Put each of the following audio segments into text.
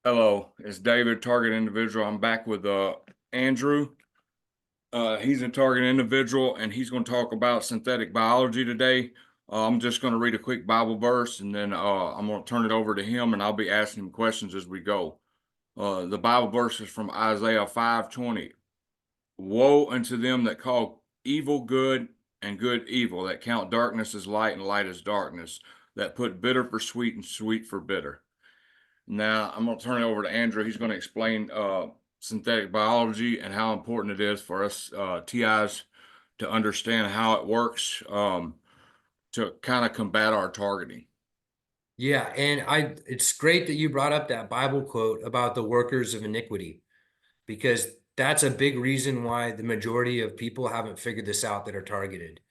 Hello, it's David, target individual. I'm back with Andrew. He's a target individual, and he's going to talk about synthetic biology today. I'm just going to read a quick Bible verse, and then I'm going to turn it over to him, and I'll be asking him questions as we go. The Bible verse is from Isaiah 5:20. Woe unto them that call evil good and good evil, that count darkness as light and light as darkness, that put bitter for sweet and sweet for bitter. Now, I'm going to turn it over to Andrew. He's going to explain synthetic biology and how important it is for us TIs to understand how it works to kind of combat our targeting. Yeah, and it's great that you brought up that Bible quote about the workers of iniquity, because that's a big reason why the majority of people haven't figured this out that are targeted.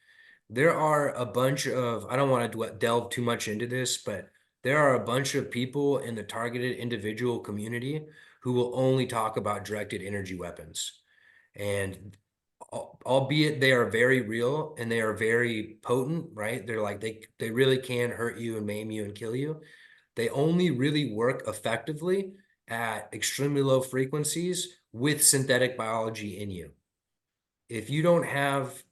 There are a bunch of, I don't want to delve too much into this, but there are a bunch of people in the targeted individual community who will only talk about directed energy weapons. And albeit they are very real and they are very potent, right? They're like they really can hurt you and maim you and kill you. They only really work effectively at extremely low frequencies with synthetic biology in you. If you don't have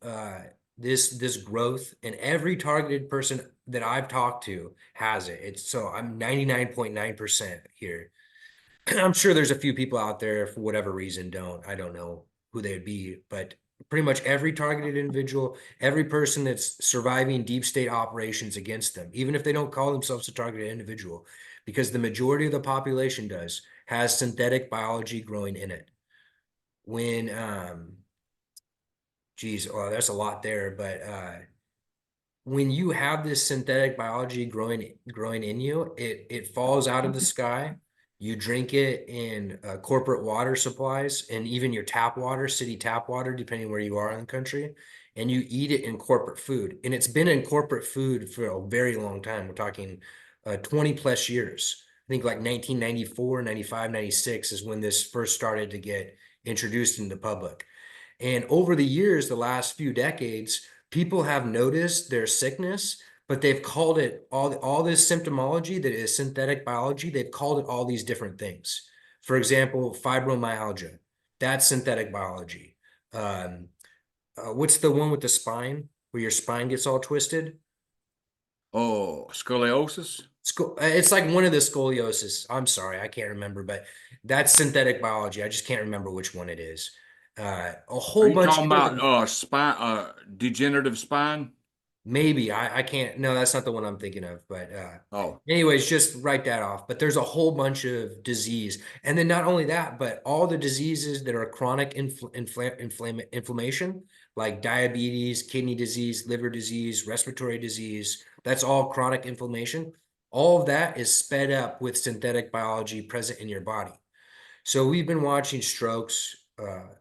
this growth, and every targeted person that I've talked to has it. It's so I'm 99.9% here. I'm sure there's a few people out there for whatever reason don't. I don't know who they'd be, but pretty much every targeted individual, every person that's surviving deep state operations against them, even if they don't call themselves a targeted individual, because the majority of the population does, has synthetic biology growing in it. When geez, well, there's a lot there, but when you have this synthetic biology growing in you, it falls out of the sky. You drink it in corporate water supplies and even your tap water, city tap water, depending where you are in the country, and you eat it in corporate food. And it's been in corporate food for a very long time. We're talking 20 plus years. I think like 1994, 95, 96 is when this first started to get introduced into the public. And over the years, the last few decades, people have noticed their sickness, but they've called it all this symptomology that is synthetic biology, they've called it all these different things. For example, fibromyalgia, that's synthetic biology. Um, what's the one with the spine where your spine gets all twisted? Oh, scoliosis? It's like one of the scoliosis. I'm sorry, I can't remember, but that's synthetic biology. I just can't remember which one it is. A Are whole you bunch talking of about different. spine, degenerative spine? Maybe I can't. No, that's not the one I'm thinking of. But Oh, anyways, just write that off. But there's a whole bunch of disease, and then not only that, but all the diseases that are chronic inflammation, like diabetes, kidney disease, liver disease, respiratory disease. That's all chronic inflammation. All of that is sped up with synthetic biology present in your body. So we've been watching strokes.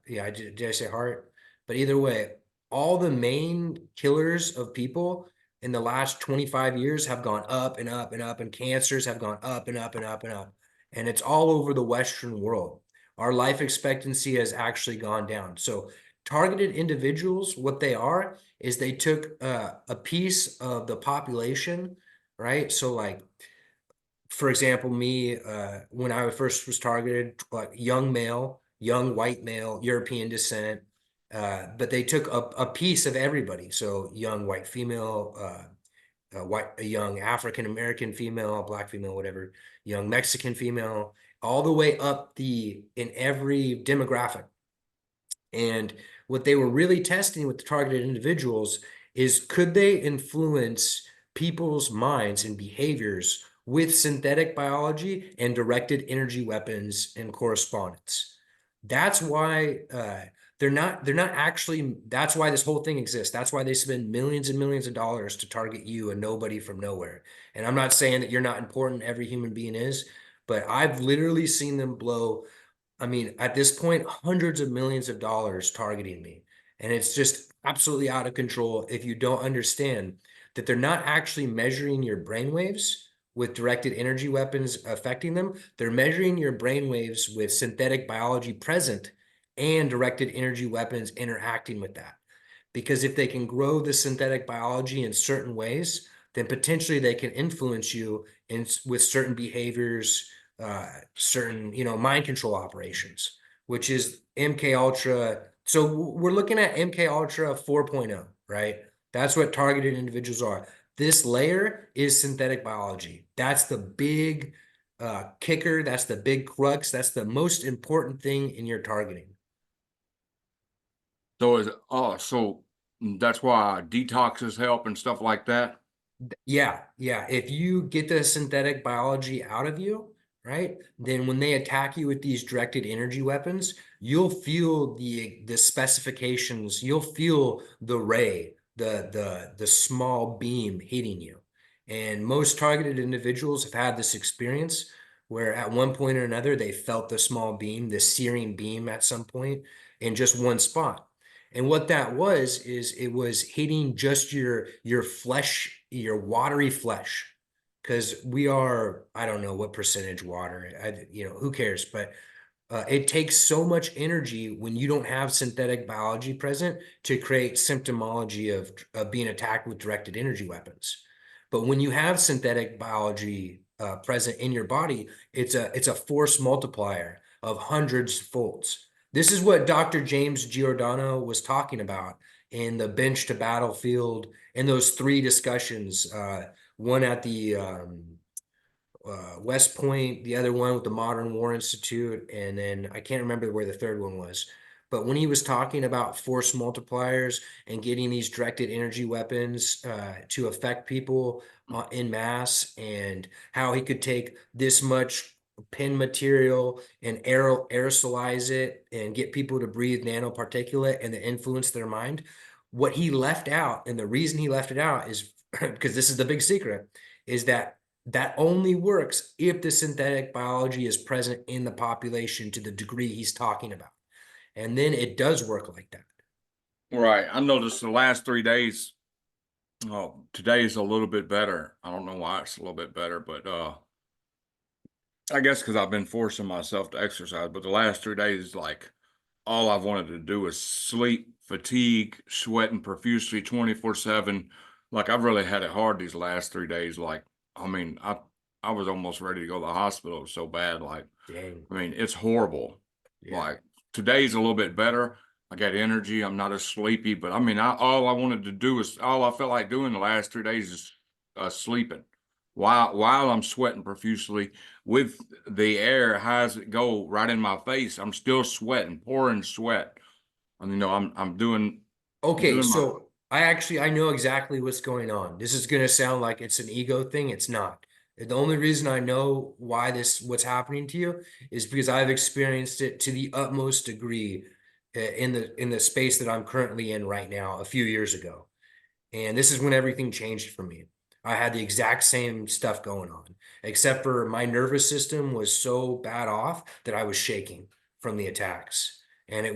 Yeah, did I say heart? But either way, all the main killers of people in the last 25 years have gone up and up and up, and cancers have gone up and up and up and up. And it's all over the Western world. Our life expectancy has actually gone down. So targeted individuals, what they are is they took a piece of the population, right? So like for example, me, when I first was targeted, like young male, young white male, European descent, but they took a piece of everybody. So young white female, a young African American female, black female, whatever, young Mexican female, all the way up in every demographic. And what they were really testing with the targeted individuals is could they influence people's minds and behaviors with synthetic biology and directed energy weapons and correspondence. That's why they're not actually, that's why this whole thing exists. That's why they spend millions and millions of dollars to target you, and nobody from nowhere. And I'm not saying that you're not important, every human being is, but I've literally seen them blow, I mean, at this point, hundreds of millions of dollars targeting me. And it's just absolutely out of control if you don't understand that they're not actually measuring your brainwaves with directed energy weapons affecting them. They're measuring your brainwaves with synthetic biology present and directed energy weapons interacting with that. Because if they can grow the synthetic biology in certain ways, then potentially they can influence you with certain behaviors, certain, mind control operations, which is MK Ultra. So we're looking at MK Ultra 4.0, right? That's what targeted individuals are. This layer is synthetic biology. That's the big kicker. That's the big crux. That's the most important thing in your targeting. So that's why detoxes help and stuff like that. Yeah, yeah. If you get the synthetic biology out of you, right, then when they attack you with these directed energy weapons, you'll feel the specifications, you'll feel the ray, the small beam hitting you. And most targeted individuals have had this experience where at one point or another they felt the small beam, the searing beam at some point in just one spot. And what that was is it was hitting just your flesh, your watery flesh. Because we are, I don't know what percentage water, who cares? But it takes so much energy when you don't have synthetic biology present to create symptomology of being attacked with directed energy weapons. But when you have synthetic biology present in your body, it's a force multiplier of hundreds folds. This is what Dr. James Giordano was talking about in the bench to battlefield in those three discussions, one at the West Point, the other one with the Modern War Institute, and then I can't remember where the third one was. But when he was talking about force multipliers and getting these directed energy weapons to affect people in mass, and how he could take this much pin material and aerosolize it and get people to breathe nanoparticulate and to influence their mind, what he left out, and the reason he left it out is because this is the big secret, is that only works if the synthetic biology is present in the population to the degree he's talking about. And then it does work like that. Right. I noticed the last 3 days. Oh, today's a little bit better. I don't know why it's a little bit better, but I guess because I've been forcing myself to exercise. But the last 3 days, like all I've wanted to do is sleep, fatigue, sweating profusely 24/7. Like I've really had it hard these last 3 days. Like, I mean, I was almost ready to go to the hospital. It was so bad. Like, Dang. I mean, it's horrible. Yeah. Like today's a little bit better. I got energy. I'm not as sleepy, but I mean, all I wanted to do is all I felt like doing the last 3 days is sleeping while I'm sweating profusely with the air high as it go right in my face. I'm still sweating, pouring sweat. And I'm Okay, doing my so I know exactly what's going on. This is gonna sound like it's an ego thing. It's not. The only reason I know what's happening to you is because I've experienced it to the utmost degree in the space that I'm currently in right now a few years ago. And this is when everything changed for me. I had the exact same stuff going on, except for my nervous system was so bad off that I was shaking from the attacks. And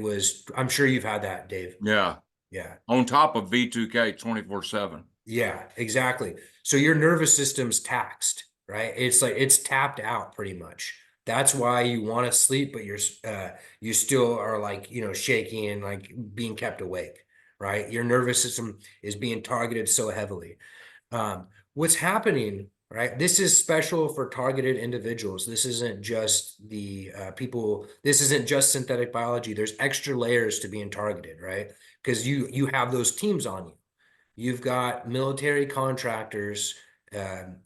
I'm sure you've had that, Dave. yeah, Yeah. on top of V2K 24/7. Yeah, exactly. So your nervous system's taxed, right? It's like it's tapped out pretty much. That's why you want to sleep, but you still are like, shaking and like being kept awake, right? Your nervous system is being targeted so heavily. What's happening, right? This is special for targeted individuals. This isn't just the people, this isn't just synthetic biology. There's extra layers to being targeted, right? Because you have those teams on you. You've got military contractors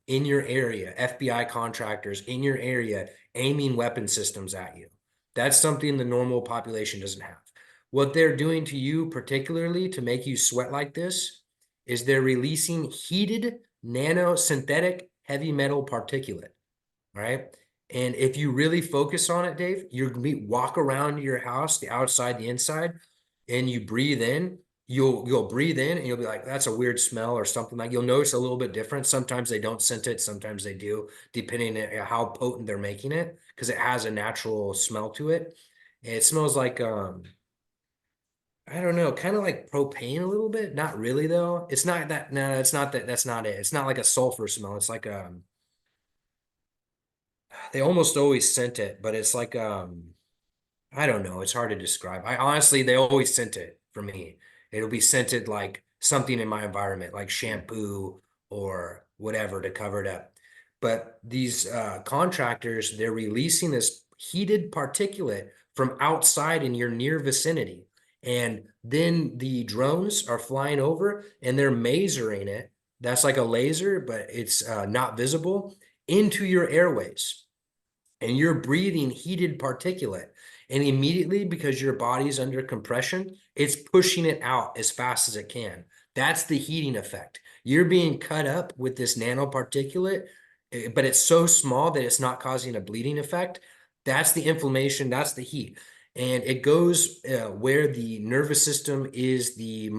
in your area, FBI contractors in your area aiming weapon systems at you. That's something the normal population doesn't have. What they're doing to you, particularly to make you sweat like this, is they're releasing heated nanosynthetic heavy metal particulate, right? And if you really focus on it, Dave, you're gonna walk around your house, the outside, the inside, and you breathe in, you'll breathe in and you'll be like, that's a weird smell or something. Like you'll notice a little bit different. Sometimes they don't scent it, sometimes they do, depending on how potent they're making it, because it has a natural smell to it. And it smells like I don't know, kind of like propane a little bit. Not really though. It's not that, no, it's not that, that's not it. It's not like a sulfur smell. It's like they almost always scent it, but it's like I don't know. It's hard to describe. I honestly, they always scent it for me. It'll be scented like something in my environment, like shampoo or whatever to cover it up. But these contractors, they're releasing this heated particulate from outside in your near vicinity. And then the drones are flying over and they're masering it. That's like a laser, but it's not visible into your airways. And you're breathing heated particulate. And immediately, because your body's under compression, it's pushing it out as fast as it can. That's the heating effect. You're being cut up with this nanoparticulate, but it's so small that it's not causing a bleeding effect. That's the inflammation, that's the heat. And it goes where the nervous system is the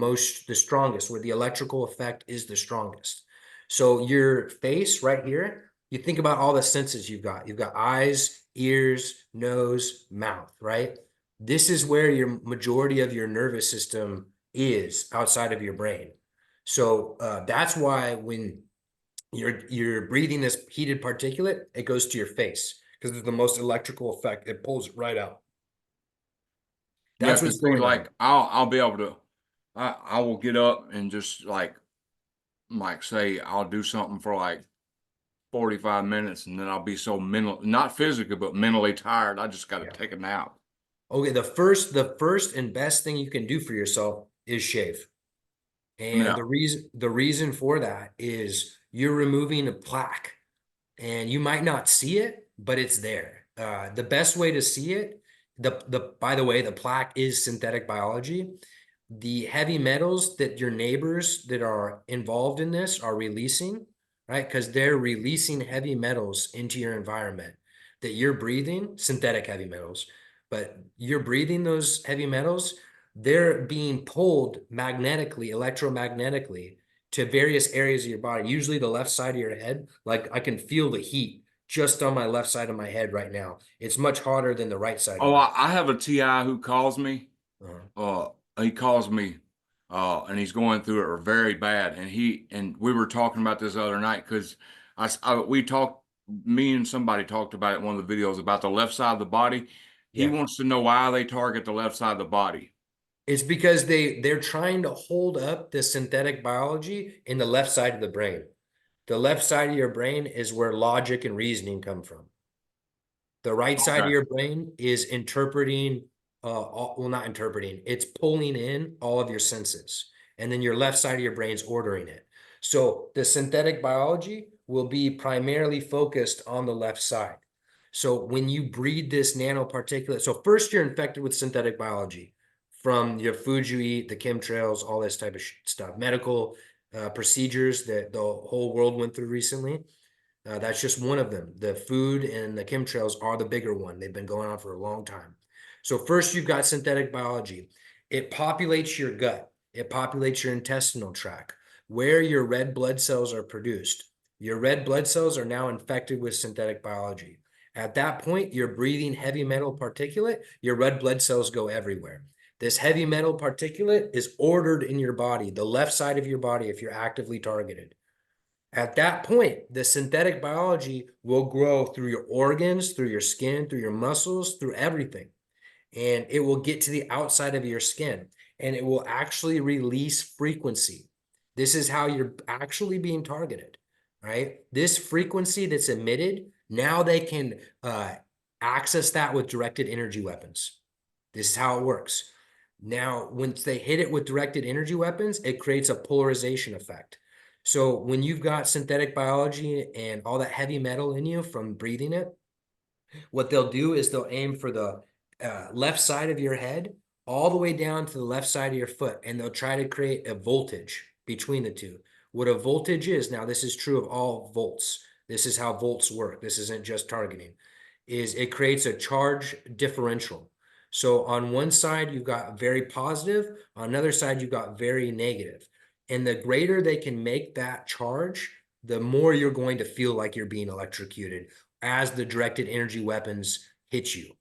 strongest, where the electrical effect is the strongest. So your face right here, you think about all the senses you've got. You've got eyes, ears, nose, mouth, right? This is where your majority of your nervous system is outside of your brain. So that's why when you're breathing this heated particulate, it goes to your face because it's the most electrical effect. It pulls it right out. Yeah, That's because what's see, going on. like I'll be able to, I will get up and just like say I'll do something for like 45 minutes, and then I'll be so mental, not physically but mentally tired. I just got to Yeah. take a nap. Okay, the first and best thing you can do for yourself is shave. And Yeah. the reason for that is you're removing a plaque and you might not see it, but it's there. The best way to see it, the by the way, the plaque is synthetic biology. The heavy metals that your neighbors that are involved in this are releasing, right? Because they're releasing heavy metals into your environment that you're breathing, synthetic heavy metals, but you're breathing those heavy metals, they're being pulled magnetically, electromagnetically to various areas of your body, usually the left side of your head. Like I can feel the heat just on my left side of my head right now. It's much hotter than the right side of Oh, my I have a TI who calls me. head. Uh, he calls me, and he's going through it very bad. And we were talking about this the other night because we talked, me and somebody talked about it in one of the videos about the left side of the body. He Yeah. wants to know why they target the left side of the body. It's because they're trying to hold up the synthetic biology in the left side of the brain. The left side of your brain is where logic and reasoning come from. The right side of Okay. your brain is interpreting, well, not interpreting, it's pulling in all of your senses. And then your left side of your brain's ordering it. So the synthetic biology will be primarily focused on the left side. So when you breed this nanoparticulate, so first you're infected with synthetic biology from your food you eat, the chemtrails, all this type of stuff, medical procedures that the whole world went through recently. That's just one of them. The food and the chemtrails are the bigger one. They've been going on for a long time. So first you've got synthetic biology. It populates your gut. It populates your intestinal tract, where your red blood cells are produced. Your red blood cells are now infected with synthetic biology. At that point, you're breathing heavy metal particulate. Your red blood cells go everywhere. This heavy metal particulate is ordered in your body, the left side of your body, if you're actively targeted. At that point, the synthetic biology will grow through your organs, through your skin, through your muscles, through everything. And it will get to the outside of your skin and it will actually release frequency. This is how you're actually being targeted, right? This frequency that's emitted, now they can access that with directed energy weapons. This is how it works. Now, once they hit it with directed energy weapons, it creates a polarization effect. So when you've got synthetic biology and all that heavy metal in you from breathing it, what they'll do is they'll aim for the left side of your head all the way down to the left side of your foot, and they'll try to create a voltage between the two. What a voltage is, now this is true of all volts. This is how volts work. This isn't just targeting, is it creates a charge differential. So on one side, you've got very positive, on another side, you've got very negative. And the greater they can make that charge, the more you're going to feel like you're being electrocuted as the directed energy weapons hit you.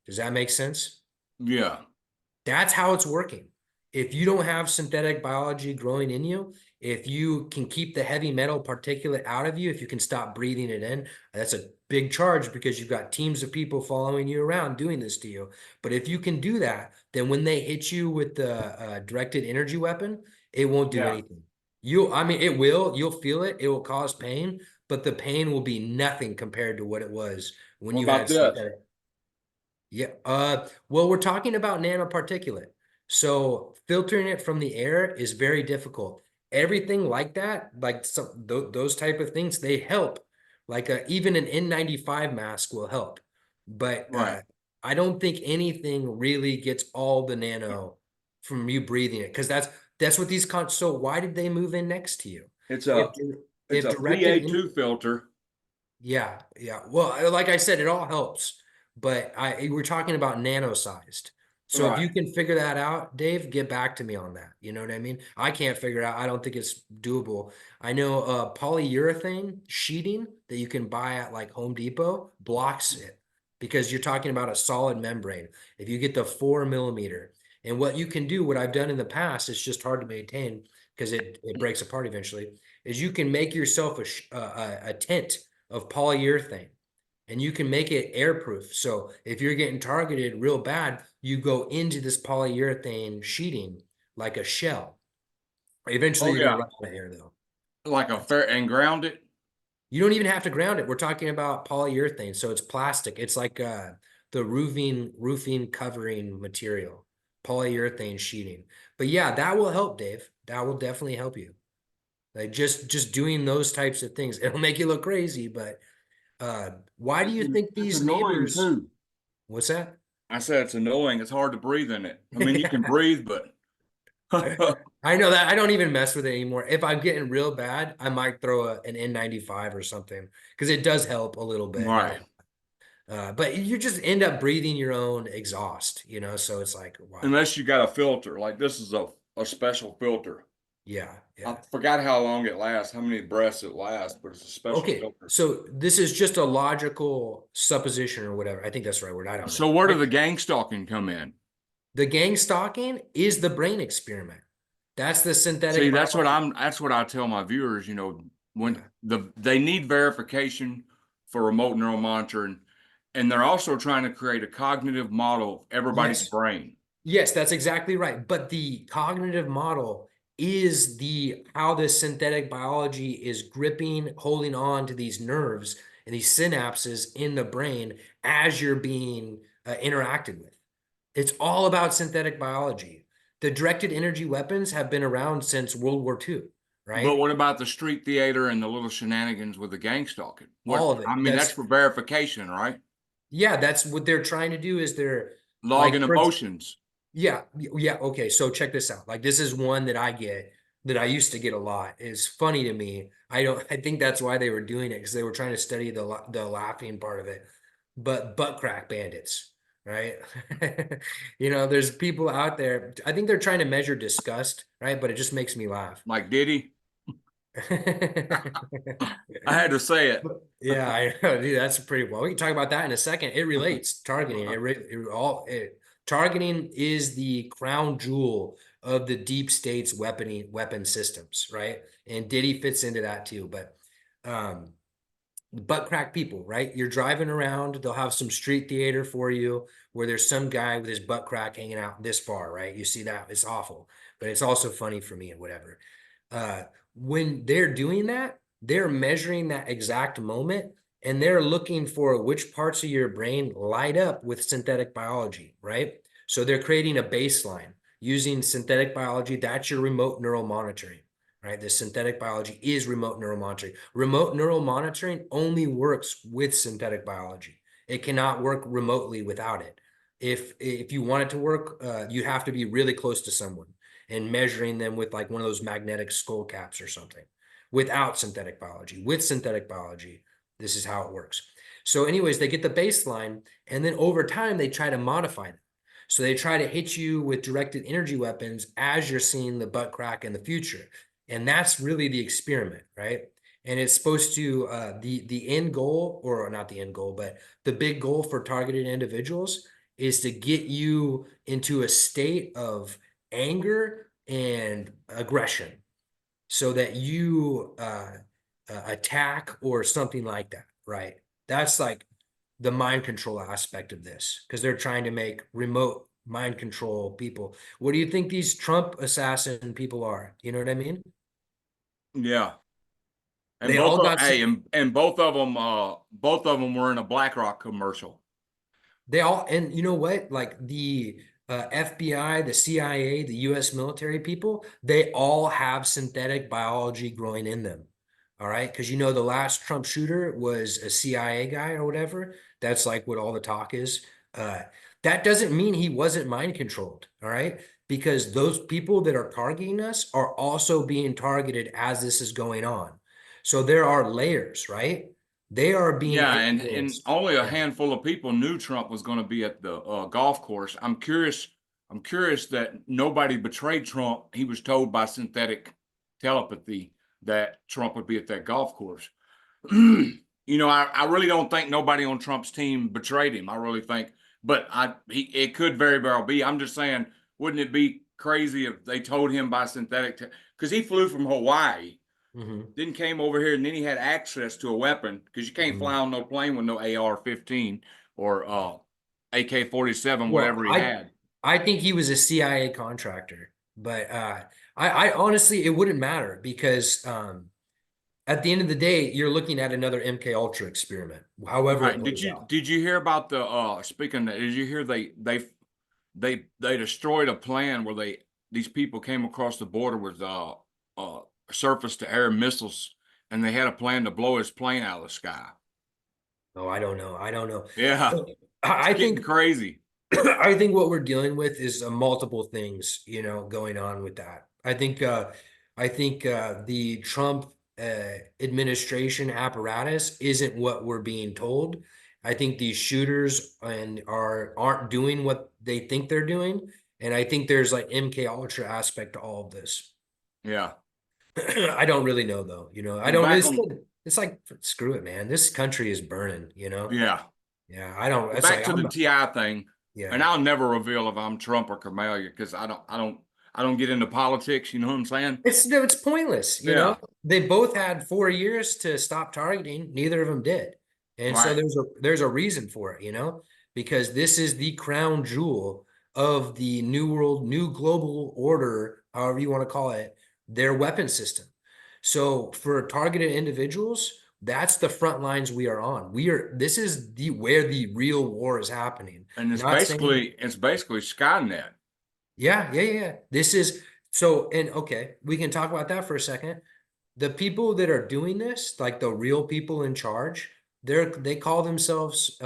Does that make sense? Yeah. That's how it's working. If you don't have synthetic biology growing in you, if you can keep the heavy metal particulate out of you, if you can stop breathing it in, that's a big charge because you've got teams of people following you around doing this to you. But if you can do that, then when they hit you with the directed energy weapon, it won't do Yeah. anything. I mean, you'll feel it. It will cause pain, but the pain will be nothing compared to what it was when What you about had this? synthetic. Yeah. Well, we're talking about nanoparticulate. So filtering it from the air is very difficult. Everything like that, like some those type of things, they help. Like even an N95 mask will help. But Right. I don't think anything really gets all the nano from you breathing it, because that's what these so why did they move in next to you? It's If a it's if a directed PA2 filter. yeah, yeah. Well, like I said, it all helps, but we're talking about nano sized. So if Right. you can figure that out, Dave, get back to me on that. You know what I mean? I can't figure it out. I don't think it's doable. I know polyurethane sheeting that you can buy at like Home Depot blocks it, because you're talking about a solid membrane. If you get the 4 millimeter, and what you can do, what I've done in the past, it's just hard to maintain because it breaks apart eventually, is you can make yourself a tent of polyurethane, and you can make it airproof. So if you're getting targeted real bad, you go into this polyurethane sheeting like a shell. Eventually, Oh you're going yeah, to run out of air though. like a fair and ground it. You don't even have to ground it. We're talking about polyurethane, so it's plastic. It's like the roofing covering material, polyurethane sheeting. But yeah, that will help, Dave. That will definitely help you. Like just doing those types of things. It'll make you look crazy, but why do you think It's these annoying neighbors? too. What's that? I said it's annoying. It's hard to breathe in it. I mean, you can breathe, but I know that I don't even mess with it anymore. If I'm getting real bad, I might throw an N95 or something, because it does help a little bit. right. But you just end up breathing your own exhaust, so it's like, why? Unless you got a filter, like this is a special filter. Yeah, I yeah. forgot how long it lasts, how many breaths it lasts, but it's a special Okay, filter. so this is just a logical supposition or whatever. I think that's the right word. I don't So know. where do the gang stalking come in? The gang stalking is the brain experiment. That's the synthetic See, biology. that's what I tell my viewers, when Yeah. they need verification for remote neural monitoring, and they're also trying to create a cognitive model of everybody's Yes. brain. Yes, that's exactly right. But the cognitive model is the how this synthetic biology is gripping, holding on to these nerves and these synapses in the brain as you're being interacted with. It's all about synthetic biology. The directed energy weapons have been around since World War II, But right? what about the street theater and the little shenanigans with the gang stalking? What All of I it. mean, that's for verification, right? Yeah, that's what they're trying to do, is they're like, Logging for emotions. yeah, yeah. Okay, so check this out. Like, this is one that I get, that I used to get a lot. It's funny to me. I don't. I think that's why they were doing it, because they were trying to study the laughing part of it. But butt crack bandits, right? There's people out there. I think they're trying to measure disgust, right? But it just makes me laugh. Like Diddy. I had to say it. Yeah, I know, dude. That's pretty well. We can talk about that in a second. It relates targeting. Targeting is the crown jewel of the deep state's weapon systems, right? And Diddy fits into that too. But um, butt crack people, right? You're driving around, they'll have some street theater for you where there's some guy with his butt crack hanging out this far, right? You see that, it's awful, but it's also funny for me and whatever. Uh, when they're doing that, they're measuring that exact moment, and they're looking for which parts of your brain light up with synthetic biology, right? So they're creating a baseline using synthetic biology. That's your remote neural monitoring, right? The synthetic biology is remote neural monitoring. Remote neural monitoring only works with synthetic biology. It cannot work remotely without it. If you want it to work, you have to be really close to someone and measuring them with like one of those magnetic skull caps or something. Without synthetic biology, with synthetic biology, this is how it works. So, anyways, they get the baseline, and then over time they try to modify them. So they try to hit you with directed energy weapons as you're seeing the butt crack in the future. And that's really the experiment, right? And it's supposed to the end goal, or not the end goal, but the big goal for targeted individuals is to get you into a state of anger and aggression, so that you attack or something like that, right? That's like the mind control aspect of this, because they're trying to make remote mind control people. What do you think these Trump assassin people are? You know what I mean? Yeah. And They all got both of them were in a BlackRock commercial. They all, and you know what? Like the FBI, the CIA, the US military people, they all have synthetic biology growing in them. All right. Because you know, the last Trump shooter was a CIA guy or whatever. That's like what all the talk is. Uh, that doesn't mean he wasn't mind controlled. All right. Because those people that are targeting us are also being targeted as this is going on. So there are layers, right? They are being Yeah, and influenced. only a Yeah. handful of people knew Trump was going to be at the golf course. I'm curious. I'm curious that nobody betrayed Trump. He was told by synthetic telepathy that Trump would be at that golf course. I really don't think nobody on Trump's team betrayed him. I really think, but it could very well be. I'm just saying, wouldn't it be crazy if they told him by synthetic? Because he flew from Hawaii, Mhm. then came over here, and then he had access to a weapon because you can't fly Mhm. on no plane with no AR-15 or AK-47, Well, whatever he I had. I think he was a CIA contractor, but I honestly it wouldn't matter because at the end of the day, you're looking at another MK Ultra experiment, however it Right? Did plays you out. did you hear about the speaking of, did you hear they destroyed a plan where these people came across the border with uh surface to air missiles, and they had a plan to blow his plane out of the sky. Oh, I don't know. I don't know. Yeah, it's I getting think crazy. I think what we're dealing with is multiple things, going on with that. I think the Trump administration apparatus isn't what we're being told. I think these shooters aren't doing what they think they're doing, and I think there's like MK Ultra aspect to all of this. Yeah. I don't really know though. I Well, don't. back on It's like screw it, man. This country is burning. yeah. Yeah, I don't. Well, It's back like to the TI thing, and yeah. I'll never reveal if I'm Trump or Kamala because I don't get into politics. You know what I'm saying? It's pointless. Yeah. They both had 4 years to stop targeting. Neither of them did, and so Right. there's a reason for it. Because this is the crown jewel of the new world, new global order, however you want to call it, their weapon system. So for targeted individuals, that's the front lines we are on. This is the where the real war is happening. And Not saying it's basically Skynet. yeah, yeah, yeah. This is so, and okay, we can talk about that for a second. The people that are doing this, like the real people in charge, they call themselves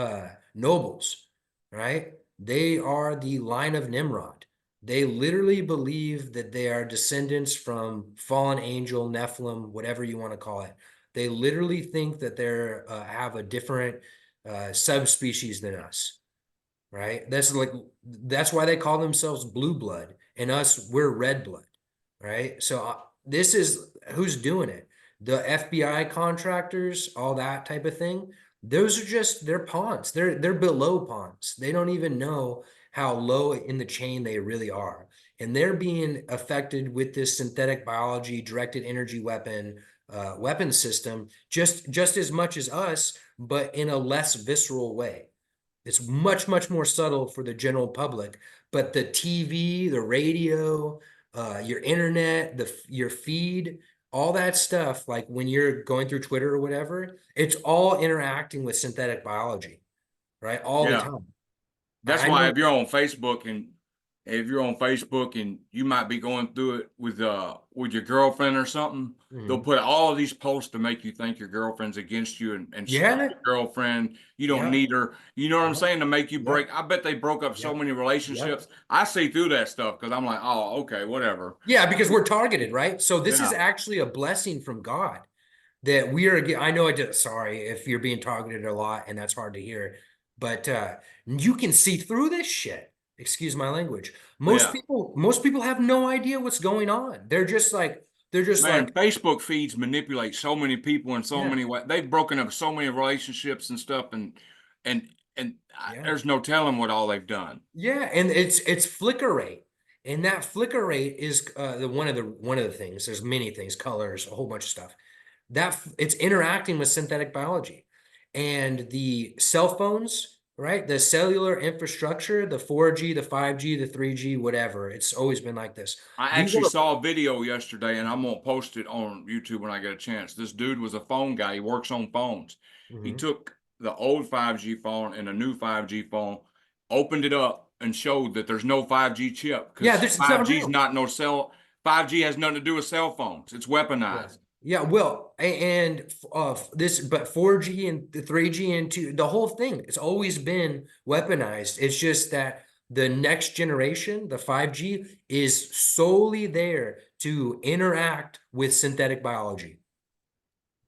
nobles, right? They are the line of Nimrod. They literally believe that they are descendants from fallen angel, Nephilim, whatever you want to call it. They literally think that they're have a different subspecies than us, right? That's why they call themselves blue blood, and us we're red blood, right? So this is who's doing it. The FBI contractors, all that type of thing. Those are just they're pawns. They're below pawns. They don't even know how low in the chain they really are, and they're being affected with this synthetic biology directed energy weapon system just as much as us, but in a less visceral way. It's much, much more subtle for the general public. But the TV, the radio, your internet, your feed, all that stuff, like when you're going through Twitter or whatever, it's all interacting with synthetic biology, right? All the Yeah. time. That's I why know. if you're on Facebook and you might be going through it with your girlfriend or something, they'll Mhm. put all of these posts to make you think your girlfriend's against you and screw Yeah, your girlfriend. You don't yeah, need her. You know what I'm yeah, saying? To make you yeah, break. I bet they broke up so yeah, many yeah. relationships. I see through that stuff because I'm like, oh, okay, whatever. Yeah, because we're targeted, right? So this is Yeah. actually a blessing from God that we are. I know I did. Sorry if you're being targeted a lot and that's hard to hear, but you can see through this shit. Excuse my language. Most Yeah. people, most people have no idea what's going on. They're just Man, like, Facebook feeds manipulate so many people in so yeah, many ways. They've broken up so many relationships and stuff, and yeah, there's no telling what all they've done. yeah, and it's flicker rate, and that flicker rate is the one of the things. There's many things, colors, a whole bunch of stuff. It's interacting with synthetic biology, and the cell phones. right? The cellular infrastructure, the 4G, the 5G, the 3G, whatever. It's always been like this. I We actually want to, saw a video yesterday, and I'm gonna post it on YouTube when I get a chance. This dude was a phone guy. He works on phones. He Mhm. took the old 5G phone and a new 5G phone, opened it up, and showed that there's no 5G chip Yeah, because it's not 5G is real. not no cell. 5G has nothing to do with cell phones. It's Yeah. weaponized. Yeah, well, and this, but 4G and the 3G and two, the whole thing, it's always been weaponized. It's just that the next generation, the 5G, is solely there to interact with synthetic biology.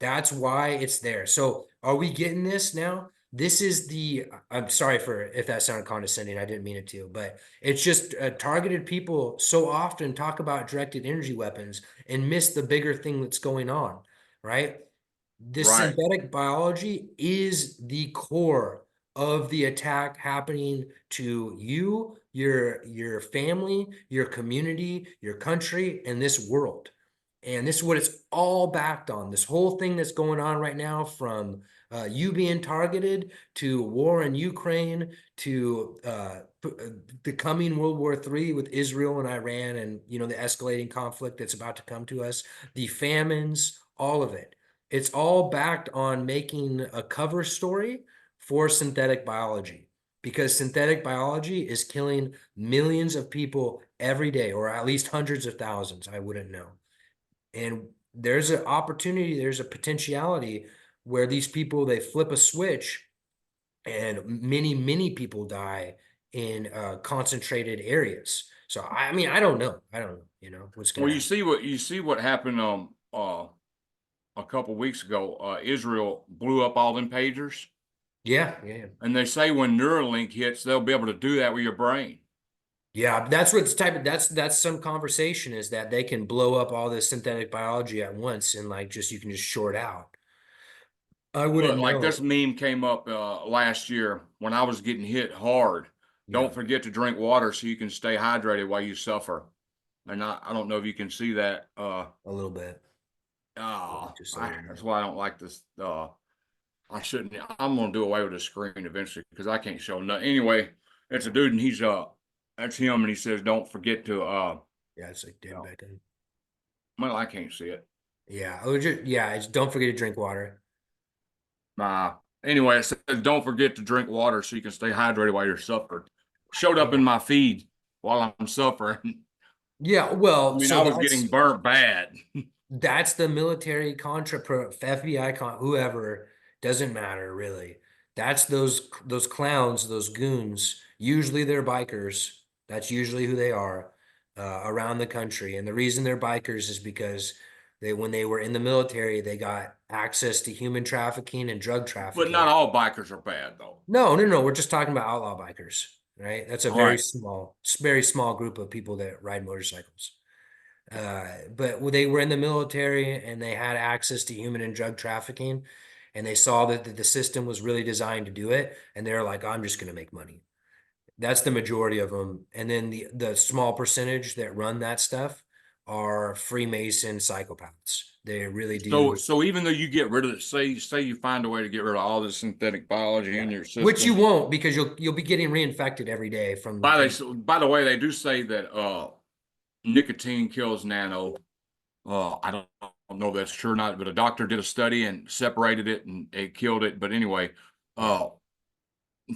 That's why it's there. So are we getting this now? This is the, I'm sorry for if that sounded condescending. I didn't mean it to, but it's just targeted people so often talk about directed energy weapons and miss the bigger thing that's going on, right? This Right. synthetic biology is the core of the attack happening to you, your family, your community, your country, and this world. And this is what it's all backed on. This whole thing that's going on right now, from you being targeted to war in Ukraine to the coming World War III with Israel and Iran, and the escalating conflict that's about to come to us, the famines, all of it. It's all backed on making a cover story for synthetic biology, because synthetic biology is killing millions of people every day, or at least hundreds of thousands. I wouldn't know. And there's an opportunity, there's a potentiality where these people, they flip a switch and many people die in concentrated areas. So I mean, I don't know, what's Well, gonna happen. you see what happened a couple weeks ago. Israel blew up all them pagers, Yeah. and they say when Neuralink hits, they'll be able to do that with your brain. Yeah, that's what's type of that's some conversation, is that they can blow up all this synthetic biology at once, and like just you can just short out. I Look, wouldn't like this know. meme came up last year when I was getting hit hard. Yeah, Don't forget to drink water so you can stay hydrated while you suffer. And I don't know if you can see that. a little bit. Yeah, just a little That's bit. why I don't like this. I shouldn't. I'm gonna do away with the screen eventually because I can't show nothing. Anyway, it's a dude and he's that's him and he says don't forget to Yeah, it's like you dead know, back in. well I can't see it. Yeah, don't forget to drink water. Uh, anyway, it says don't forget to drink water so you can stay hydrated while you're suffering. Showed up Yeah. in my feed while I'm suffering. Yeah, I well, mean, so I was getting burnt bad. that's the military contra pro FBI whoever, doesn't matter really. That's those clowns, those goons. Usually they're bikers. That's usually who they are around the country. And the reason they're bikers is because when they were in the military, they got access to human trafficking and drug But not trafficking. all bikers are bad though. No. We're just talking about outlaw bikers, right? That's a All right. very small group of people that ride motorcycles. But they were in the military and they had access to human and drug trafficking, and they saw that the system was really designed to do it, and they're like, I'm just going to make money. That's the majority of them. And then the small percentage that run that stuff are Freemason psychopaths. They really do. So even though you get rid of it, say you find a way to get rid of all the synthetic biology Yeah. in your Which you system. won't, because you'll be getting reinfected every day By the way, they do say that nicotine kills nano. I don't know if that's true or not, but a doctor did a study and separated it and it killed it. But anyway, yeah. uh,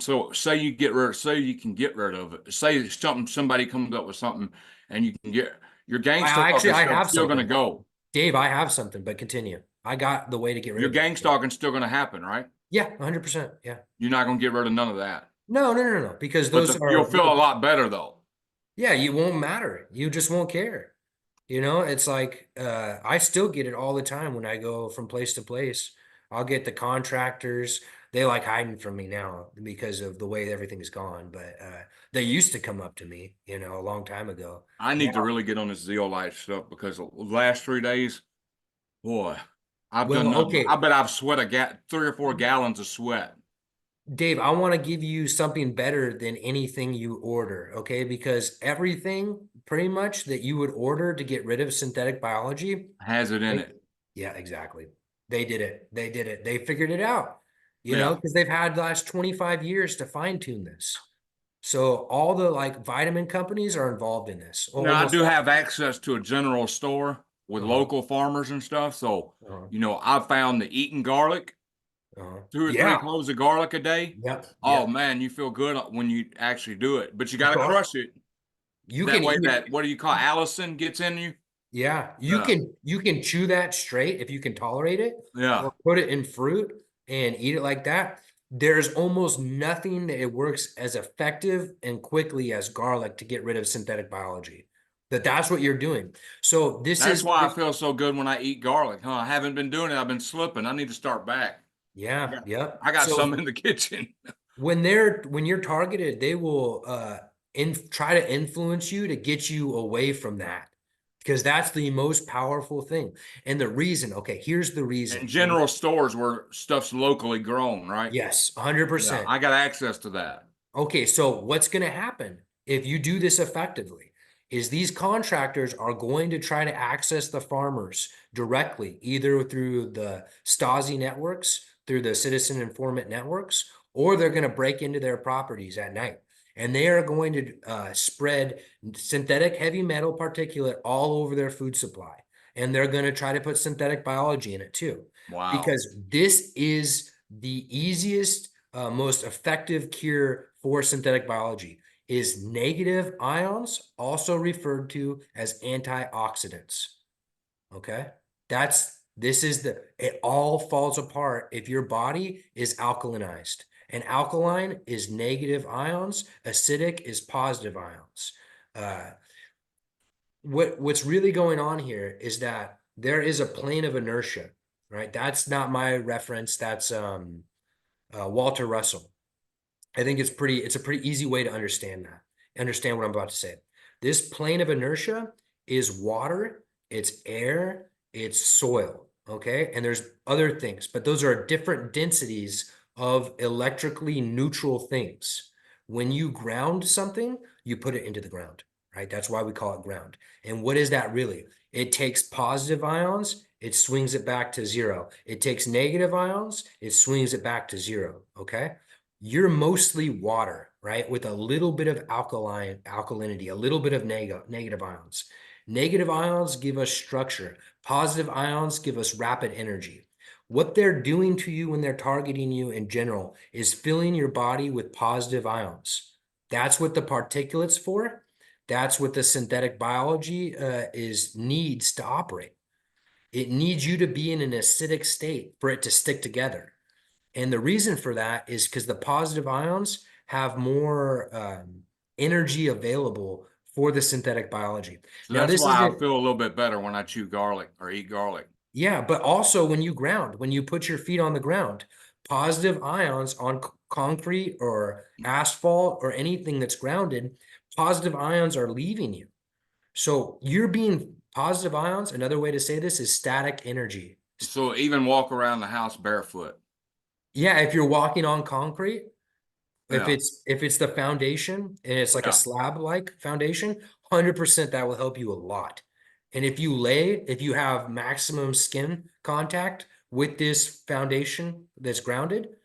so say you can get rid of it. Say somebody comes up with something and you can get your gang stalking I stuff have still going to something. go. Dave, I have something, but continue. I got the way to get rid Your of it. gang stalking still going to happen, right? Yeah, 100%. Yeah. You're not going to get rid of none of that. No, because But those you'll are feel a lot better though. yeah, you won't matter. You just won't care. It's like I still get it all the time when I go from place to place. I'll get the contractors. They like hiding from me now because of the way everything's gone, but they used to come up to me, a long time ago. I Now, need to really get on this zeolite stuff because the last 3 days, boy, I've done well, nothing. I okay, bet I've sweat 3 or 4 gallons of sweat. Dave, I want to give you something better than anything you order, okay? Because everything pretty much that you would order to get rid of synthetic biology, Has it in right? it. Yeah, exactly. They did it. They did it. They figured it out. you know, Yeah. because they've had the last 25 years to fine tune this. So all the like vitamin companies are involved in this. Now, I Almost do all. have access to a general store with Uh-huh, local farmers and stuff. So, uh-huh, I found that eating garlic, uh-huh. 2 or 3 Yeah. cloves of garlic a day. Yep. Oh Yep. man, you feel good when you actually do it, but you got to crush it. You That can way, eat. that what do you call Allison gets in you? Yeah, Yeah. you can chew that straight if you can tolerate it, Yeah. or put it in fruit and eat it like that. There's almost nothing that it works as effective and quickly as garlic to get rid of synthetic biology. That's what you're doing. So this That's is why I feel so good when I eat garlic. Huh? I haven't been doing it. I've been slipping. I need to start back. I yeah, got, yep. I got some So in the kitchen. when you're targeted, they will try to influence you to get you away from that because that's the most powerful thing. And the reason, okay, here's the And reason. general stores where stuff's locally grown, right? Yes, Yeah, 100%. I got access to that. Okay, so what's going to happen if you do this effectively is these contractors are going to try to access the farmers directly, either through the Stasi networks, through the citizen informant networks, or they're going to break into their properties at night. And they are going to spread synthetic heavy metal particulate all over their food supply. And they're going to try to put synthetic biology in it too, Wow. because this is the easiest most effective cure for synthetic biology is negative ions, also referred to as antioxidants. Okay. This is it all falls apart if your body is alkalinized. And alkaline is negative ions, acidic is positive ions. Uh, what's really going on here is that there is a plane of inertia, right? That's not my reference. That's Walter Russell. I think it's a pretty easy way to understand what I'm about to say. This plane of inertia is water, it's air, it's soil, okay? And there's other things, but those are different densities of electrically neutral things. When you ground something, you put it into the ground, right? That's why we call it ground. And what is that really? It takes positive ions, it swings it back to zero. It takes negative ions, it swings it back to zero, okay? You're mostly water, right? With a little bit of alkalinity, a little bit of negative ions. Negative ions give us structure. Positive ions give us rapid energy. What they're doing to you when they're targeting you in general is filling your body with positive ions. That's what the particulates for. That's what the synthetic biology is needs to operate. It needs you to be in an acidic state for it to stick together. And the reason for that is because the positive ions have more energy available for the synthetic biology. So Now, that's this why I isn't, feel a little bit better when I chew garlic or eat garlic. yeah, but also when you ground, when you put your feet on the ground, positive ions on concrete or asphalt or anything that's grounded, positive ions are leaving you. So you're being positive ions. Another way to say this is static energy. So even walk around the house barefoot. Yeah, if you're walking on concrete, Yeah. if it's the foundation and it's like a Yeah. slab-like foundation, 100% that will help you a lot. And if you have maximum skin contact with this foundation that's grounded,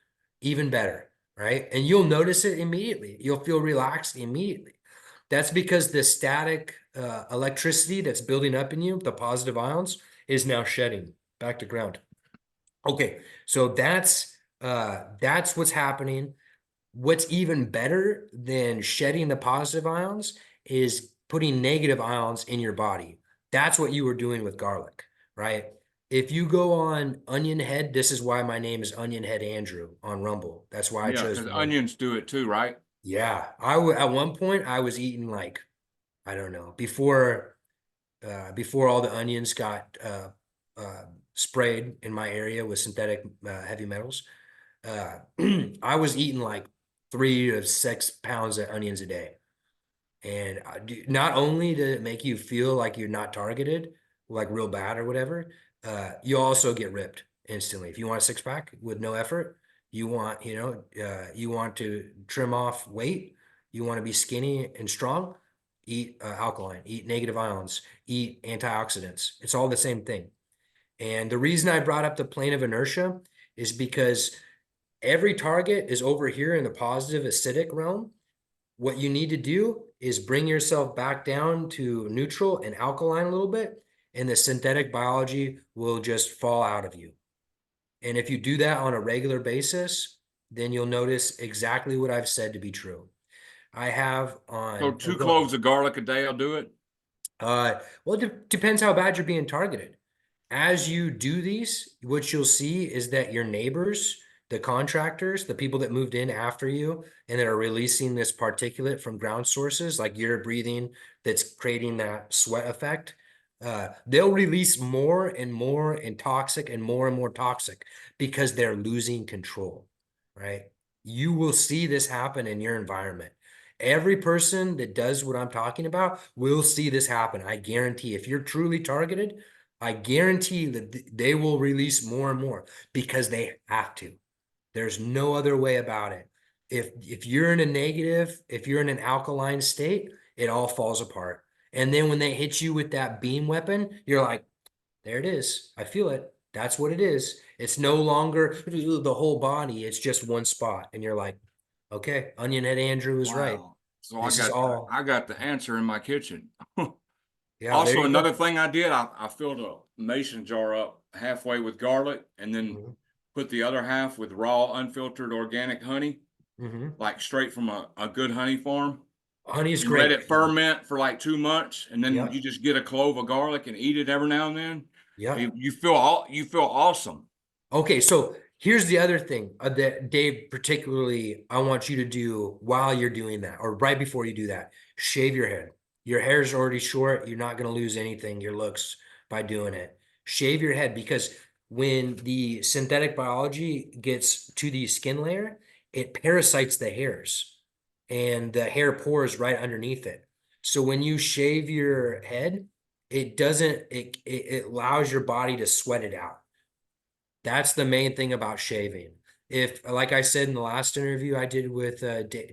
even better, right? And you'll notice it immediately. You'll feel relaxed immediately. That's because the static electricity that's building up in you, the positive ions, is now shedding back to ground. Okay, so that's what's happening. What's even better than shedding the positive ions is putting negative ions in your body. That's what you were doing with garlic, right? If you go on Onionhead, this is why my name is Onionhead Andrew on Rumble. That's why I Yeah, chose because the name. onions do it too, right? Yeah, at one point I was eating like I don't know before all the onions got sprayed in my area with synthetic heavy metals. Uh, I was eating like 3 to 6 pounds of onions a day. And not only did it make you feel like you're not targeted, like real bad or whatever, you also get ripped instantly. If you want a six pack with no effort, you want to trim off weight, you want to be skinny and strong, eat alkaline, eat negative ions, eat antioxidants. It's all the same thing. And the reason I brought up the plane of inertia is because every target is over here in the positive acidic realm. What you need to do is bring yourself back down to neutral and alkaline a little bit, and the synthetic biology will just fall out of you. And if you do that on a regular basis, then you'll notice exactly what I've said to be true. I have So on, oh, 2 cloves of garlic a day will do it? well, it depends how bad you're being targeted. As you do these, what you'll see is that your neighbors, the contractors, the people that moved in after you and that are releasing this particulate from ground sources, like you're breathing, that's creating that sweat effect, they'll release more and toxic and more toxic because they're losing control, right? You will see this happen in your environment. Every person that does what I'm talking about will see this happen. I guarantee if you're truly targeted, I guarantee that they will release more and more because they have to. There's no other way about it. If you're in a negative, if you're in an alkaline state, it all falls apart. And then when they hit you with that beam weapon, you're like, there it is. I feel it. That's what it is. It's no longer the whole body. It's just one spot. And you're like, okay, Onionhead Andrew is right. Wow. So This is all. I got the answer in my kitchen. Yeah, there Also, you go. another thing I did, I filled a mason jar up halfway with garlic and then Mhm. put the other half with raw, unfiltered organic honey, Mhm. like straight from a good honey farm, Honey is and let great. it ferment for like 2 months. And then you Yep. just get a clove of garlic and eat it every now and then. Yep. You feel awesome. Okay, so here's the other thing that Dave, particularly, I want you to do while you're doing that, or right before you do that. Shave your head. Your hair's already short. You're not going to lose anything, your looks, by doing it. Shave your head because when the synthetic biology gets to the skin layer, it parasites the hairs, and the hair pores right underneath it. So when you shave your head, it doesn't, it allows your body to sweat it out. That's the main thing about shaving. If, like I said in the last interview I did with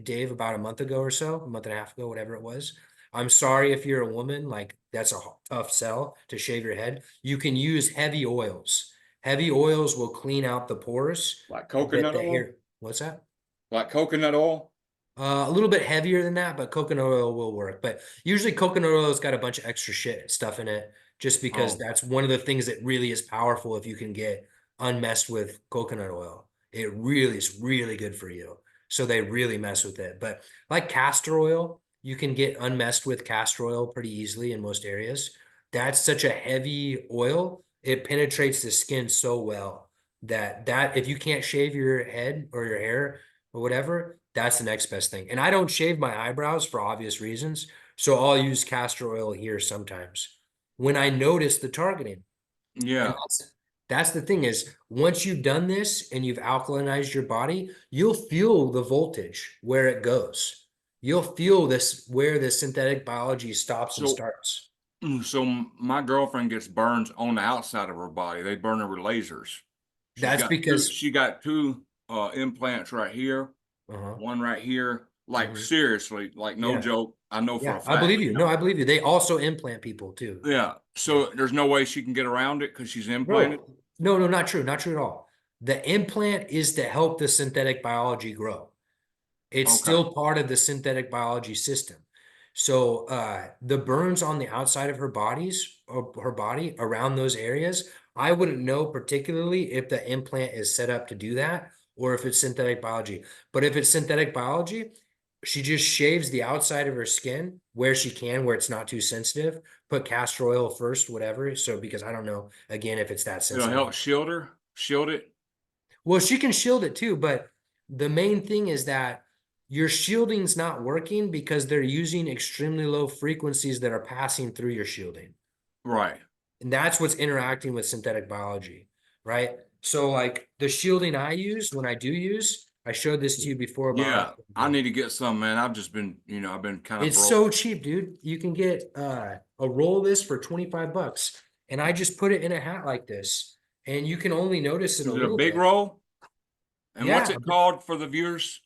Dave about a month ago or so, a month and a half ago, whatever it was, I'm sorry if you're a woman, like that's a tough sell to shave your head. You can use heavy oils. Heavy oils will clean out the pores Like that coconut the oil? hair. What's that? Like coconut oil? A little bit heavier than that, but coconut oil will work. But usually coconut oil has got a bunch of extra shit stuff in it, just because Oh, that's one of the things that really is powerful if you can get unmessed with coconut oil. It really is really good for you. So they really mess with it. But like castor oil, you can get unmessed with castor oil pretty easily in most areas. That's such a heavy oil, it penetrates the skin so well that if you can't shave your head or your hair or whatever, that's the next best thing. And I don't shave my eyebrows for obvious reasons, so I'll use castor oil here sometimes when I notice the targeting. And yeah. that's the thing is once you've done this and you've alkalinized your body, you'll feel the voltage where it goes. You'll feel this where the synthetic biology stops and So, starts. so my girlfriend gets burns on the outside of her body. They burn her with lasers. That's because She got two implants right here, uh-huh. one right here. Like Mhm. seriously, like no Yeah. joke. I know for a Yeah, I fact believe she you. No, don't. I believe you. They also implant people too. Yeah. Yeah. So there's no way she can get around it because she's implanted. No, no, not true. Not true at all. The implant is to help the synthetic biology grow. It's Okay. still part of the synthetic biology system. So the burns on the outside of her bodies or her body around those areas, I wouldn't know particularly if the implant is set up to do that or if it's synthetic biology. But if it's synthetic biology, she just shaves the outside of her skin where she can, where it's not too sensitive. Put castor oil first, whatever. So because I don't know again if it's that It'll sensitive. help shield her, shield it. Well, she can shield it too, but the main thing is that your shielding's not working because they're using extremely low frequencies that are passing through your shielding. Right. And that's what's interacting with synthetic biology, right? So like the shielding I use when I do use, I showed this to you before about Yeah. I need to get some, man. I've just been, I've been kind of it's broke. so cheap, dude. You can get a roll of this for 25 bucks. And I just put it in a hat like this. And you can only notice it a Is it a little big bit. roll? And what's Yeah, it called for the viewers?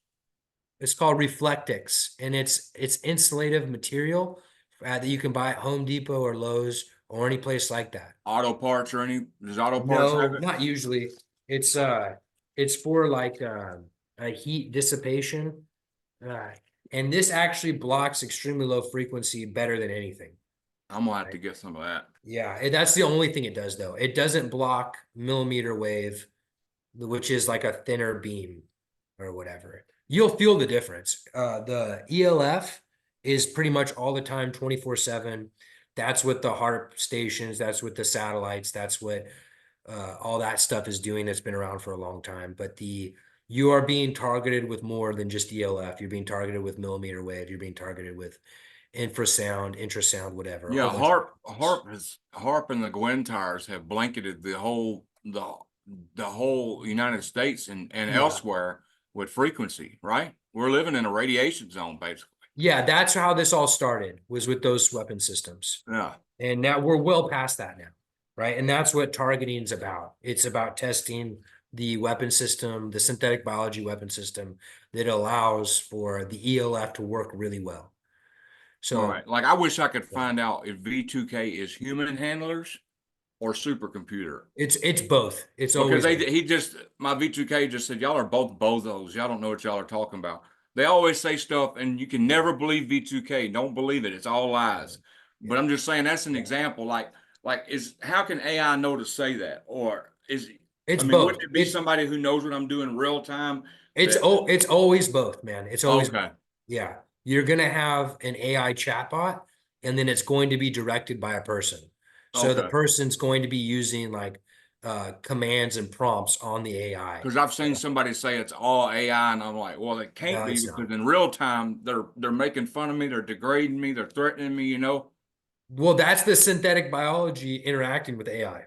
it's called Reflectix, and it's insulative material that you can buy at Home Depot or Lowe's or any place like that. Auto Parts or any, does Auto Parts have No, it? not usually. It's It's for like a heat dissipation. Uh, and this actually blocks extremely low frequency better than anything. I'm gonna have to Right? get some of that. Yeah, that's the only thing it does though. It doesn't block millimeter wave, which is like a thinner beam or whatever. You'll feel the difference. The ELF is pretty much all the time, 24/7. That's what the HARP stations, that's what the satellites, that's what all that stuff is doing. That's been around for a long time. But you are being targeted with more than just ELF. You're being targeted with millimeter wave. You're being targeted with infrasound, ultrasound, whatever, a Yeah, whole bunch of things. Harp and the Gwen tires have blanketed the whole United States and Yeah. elsewhere with frequency, right? We're living in a radiation zone, basically. Yeah, that's how this all started, was with those weapon systems. Yeah. And now we're well past that now, right? And that's what targeting is about. It's about testing the weapon system, the synthetic biology weapon system that allows for the ELF to work really well. All So right. Like I wish I could yeah, find out if V2K is human handlers or supercomputer. it's both. It's Because always both. he just my V2K just said y'all are both bozos. Y'all don't know what y'all are talking about. They always say stuff and you can Yeah, never believe V2K. Don't believe it. It's all lies. But yeah, I'm just saying that's an yeah. example. Like is how can AI know to say that? Or is It's I mean, wouldn't both. it be somebody who knows what I'm doing real time that It's always both, man. It's always both. okay, Yeah. You're gonna have an AI chatbot, and then it's going to be directed by a person. So the okay. person's going to be using like commands and prompts on the AI. Because I've seen somebody say it's all AI, and I'm like, well, it can't No, be it's because not. in real time they're making fun of me, they're degrading me, they're threatening me, you know. Well, that's the synthetic biology interacting with AI,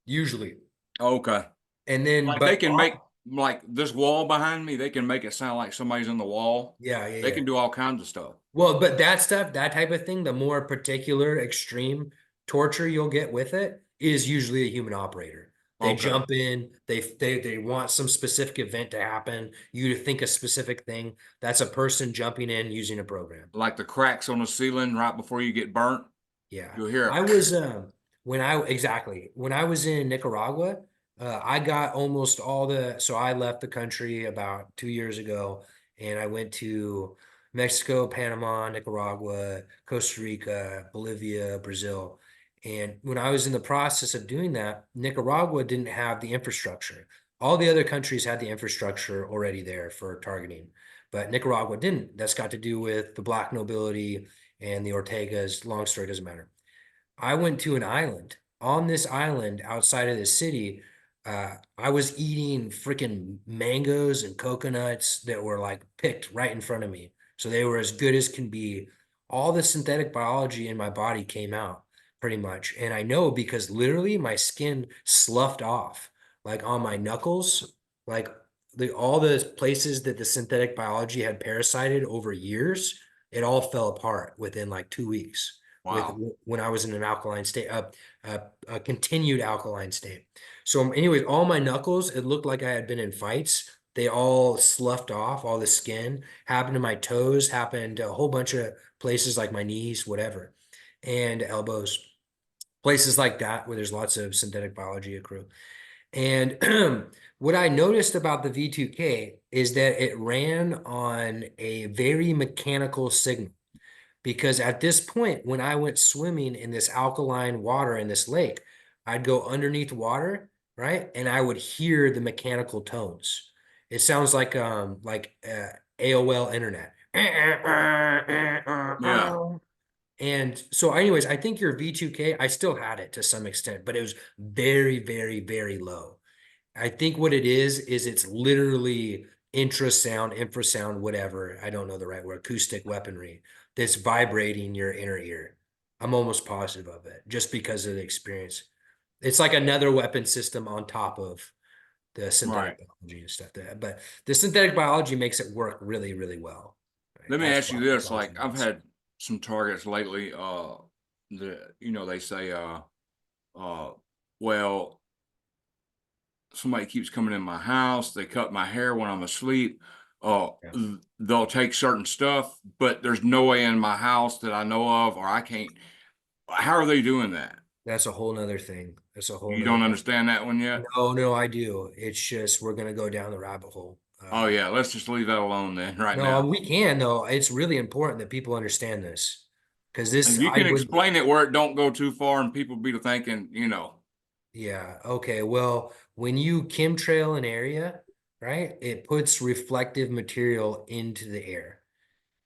usually. Okay. And then, Like they but can make like this wall behind me, they can make it sound like somebody's in the wall. yeah, yeah, They yeah. can do all kinds of stuff. Well, but that stuff, that type of thing, the more particular, extreme torture you'll get with it is usually a human operator. They Okay. jump in, they want some specific event to happen, you to think a specific thing. That's a person jumping in using a program. Like the cracks on the ceiling right before you get burnt, Yeah. you'll hear I it. was when I was in Nicaragua, I got almost all so I left the country about 2 years ago and I went to Mexico, Panama, Nicaragua, Costa Rica, Bolivia, Brazil. And when I was in the process of doing that, Nicaragua didn't have the infrastructure. All the other countries had the infrastructure already there for targeting, but Nicaragua didn't. That's got to do with the black nobility and the Ortegas. Long story, doesn't matter. I went to an island. On this island outside of the city, I was eating freaking mangoes and coconuts that were like picked right in front of me. So they were as good as can be. All the synthetic biology in my body came out pretty much. And I know because literally my skin sloughed off, like on my knuckles, like all the places that the synthetic biology had parasited over years, it all fell apart within like 2 weeks with Wow. when I was in an alkaline state, a continued alkaline state. So, anyways, all my knuckles, it looked like I had been in fights. They all sloughed off, all the skin happened to my toes, happened to a whole bunch of places like my knees, whatever, and elbows, places like that where there's lots of synthetic biology accrue. And what I noticed about the V2K is that it ran on a very mechanical signal because at this point, when I went swimming in this alkaline water in this lake, I'd go underneath water, right? And I would hear the mechanical tones. It sounds like AOL internet. Yeah. And so, anyways, I think your V2K, I still had it to some extent, but it was very, very, very low. I think what it is it's literally infrasound, whatever. I don't know the right word, acoustic weaponry that's vibrating your inner ear. I'm almost positive of it just because of the experience. It's like another weapon system on top of the Right. synthetic biology and stuff. But the synthetic biology makes it work really, really well. Right? Let me That's ask you why it's this, all like I've genetics. had some targets lately, they say uh well somebody keeps coming in my house. They cut my hair when I'm asleep. Yeah. They'll take certain stuff, but there's no way in my house that I know of, or I can't. How are they doing that? That's a whole nother thing. That's a whole You nother. don't understand that one yet? No, no, I do. It's just we're gonna go down the rabbit hole. Oh yeah, let's just leave that alone then right No, now. we can though. It's really important that people understand this because this And you I can would. explain it where it don't go too far and people be thinking, Yeah. Okay. Well, when you chemtrail an area, right, it puts reflective material into the air.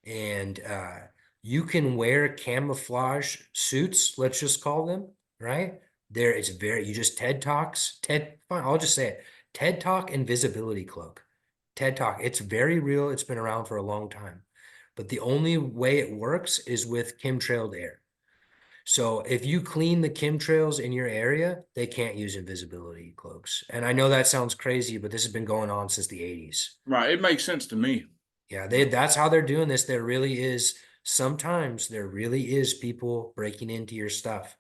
And you can wear camouflage suits, let's just call them, right? There, it's very, you just TED Talks, fine, I'll just say it, TED Talk invisibility cloak. TED Talk, it's very real. It's been around for a long time. But the only way it works is with chemtrailed air. So if you clean the chemtrails in your area, they can't use invisibility cloaks. And I know that sounds crazy, but this has been going on since the 80s. right, it makes sense to me. Yeah, that's how they're doing this. There really is sometimes there really is people breaking into your stuff.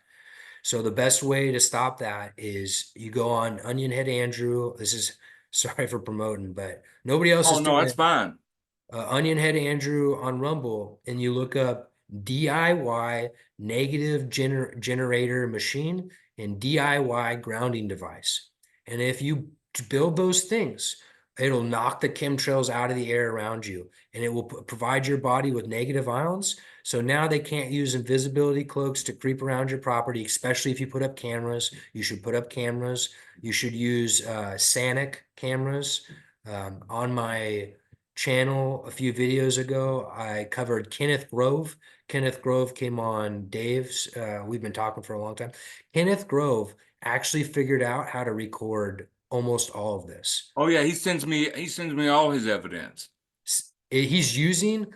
So the best way to stop that is you go on Onionhead Andrew. This is sorry for promoting, but nobody else Oh is no, doing that's it. fine. Onionhead Andrew on Rumble, and you look up DIY generator machine and DIY grounding device. And if you build those things, it'll knock the chemtrails out of the air around you, and it will provide your body with negative ions. So now they can't use invisibility cloaks to creep around your property, especially if you put up cameras. You should put up cameras. You should use Sanic cameras. On my channel a few videos ago, I covered Kenneth Grove. Kenneth Grove came on Dave's. We've been talking for a long time. Kenneth Grove actually figured out how to record almost all of this. Oh yeah, he sends me all his evidence. He's using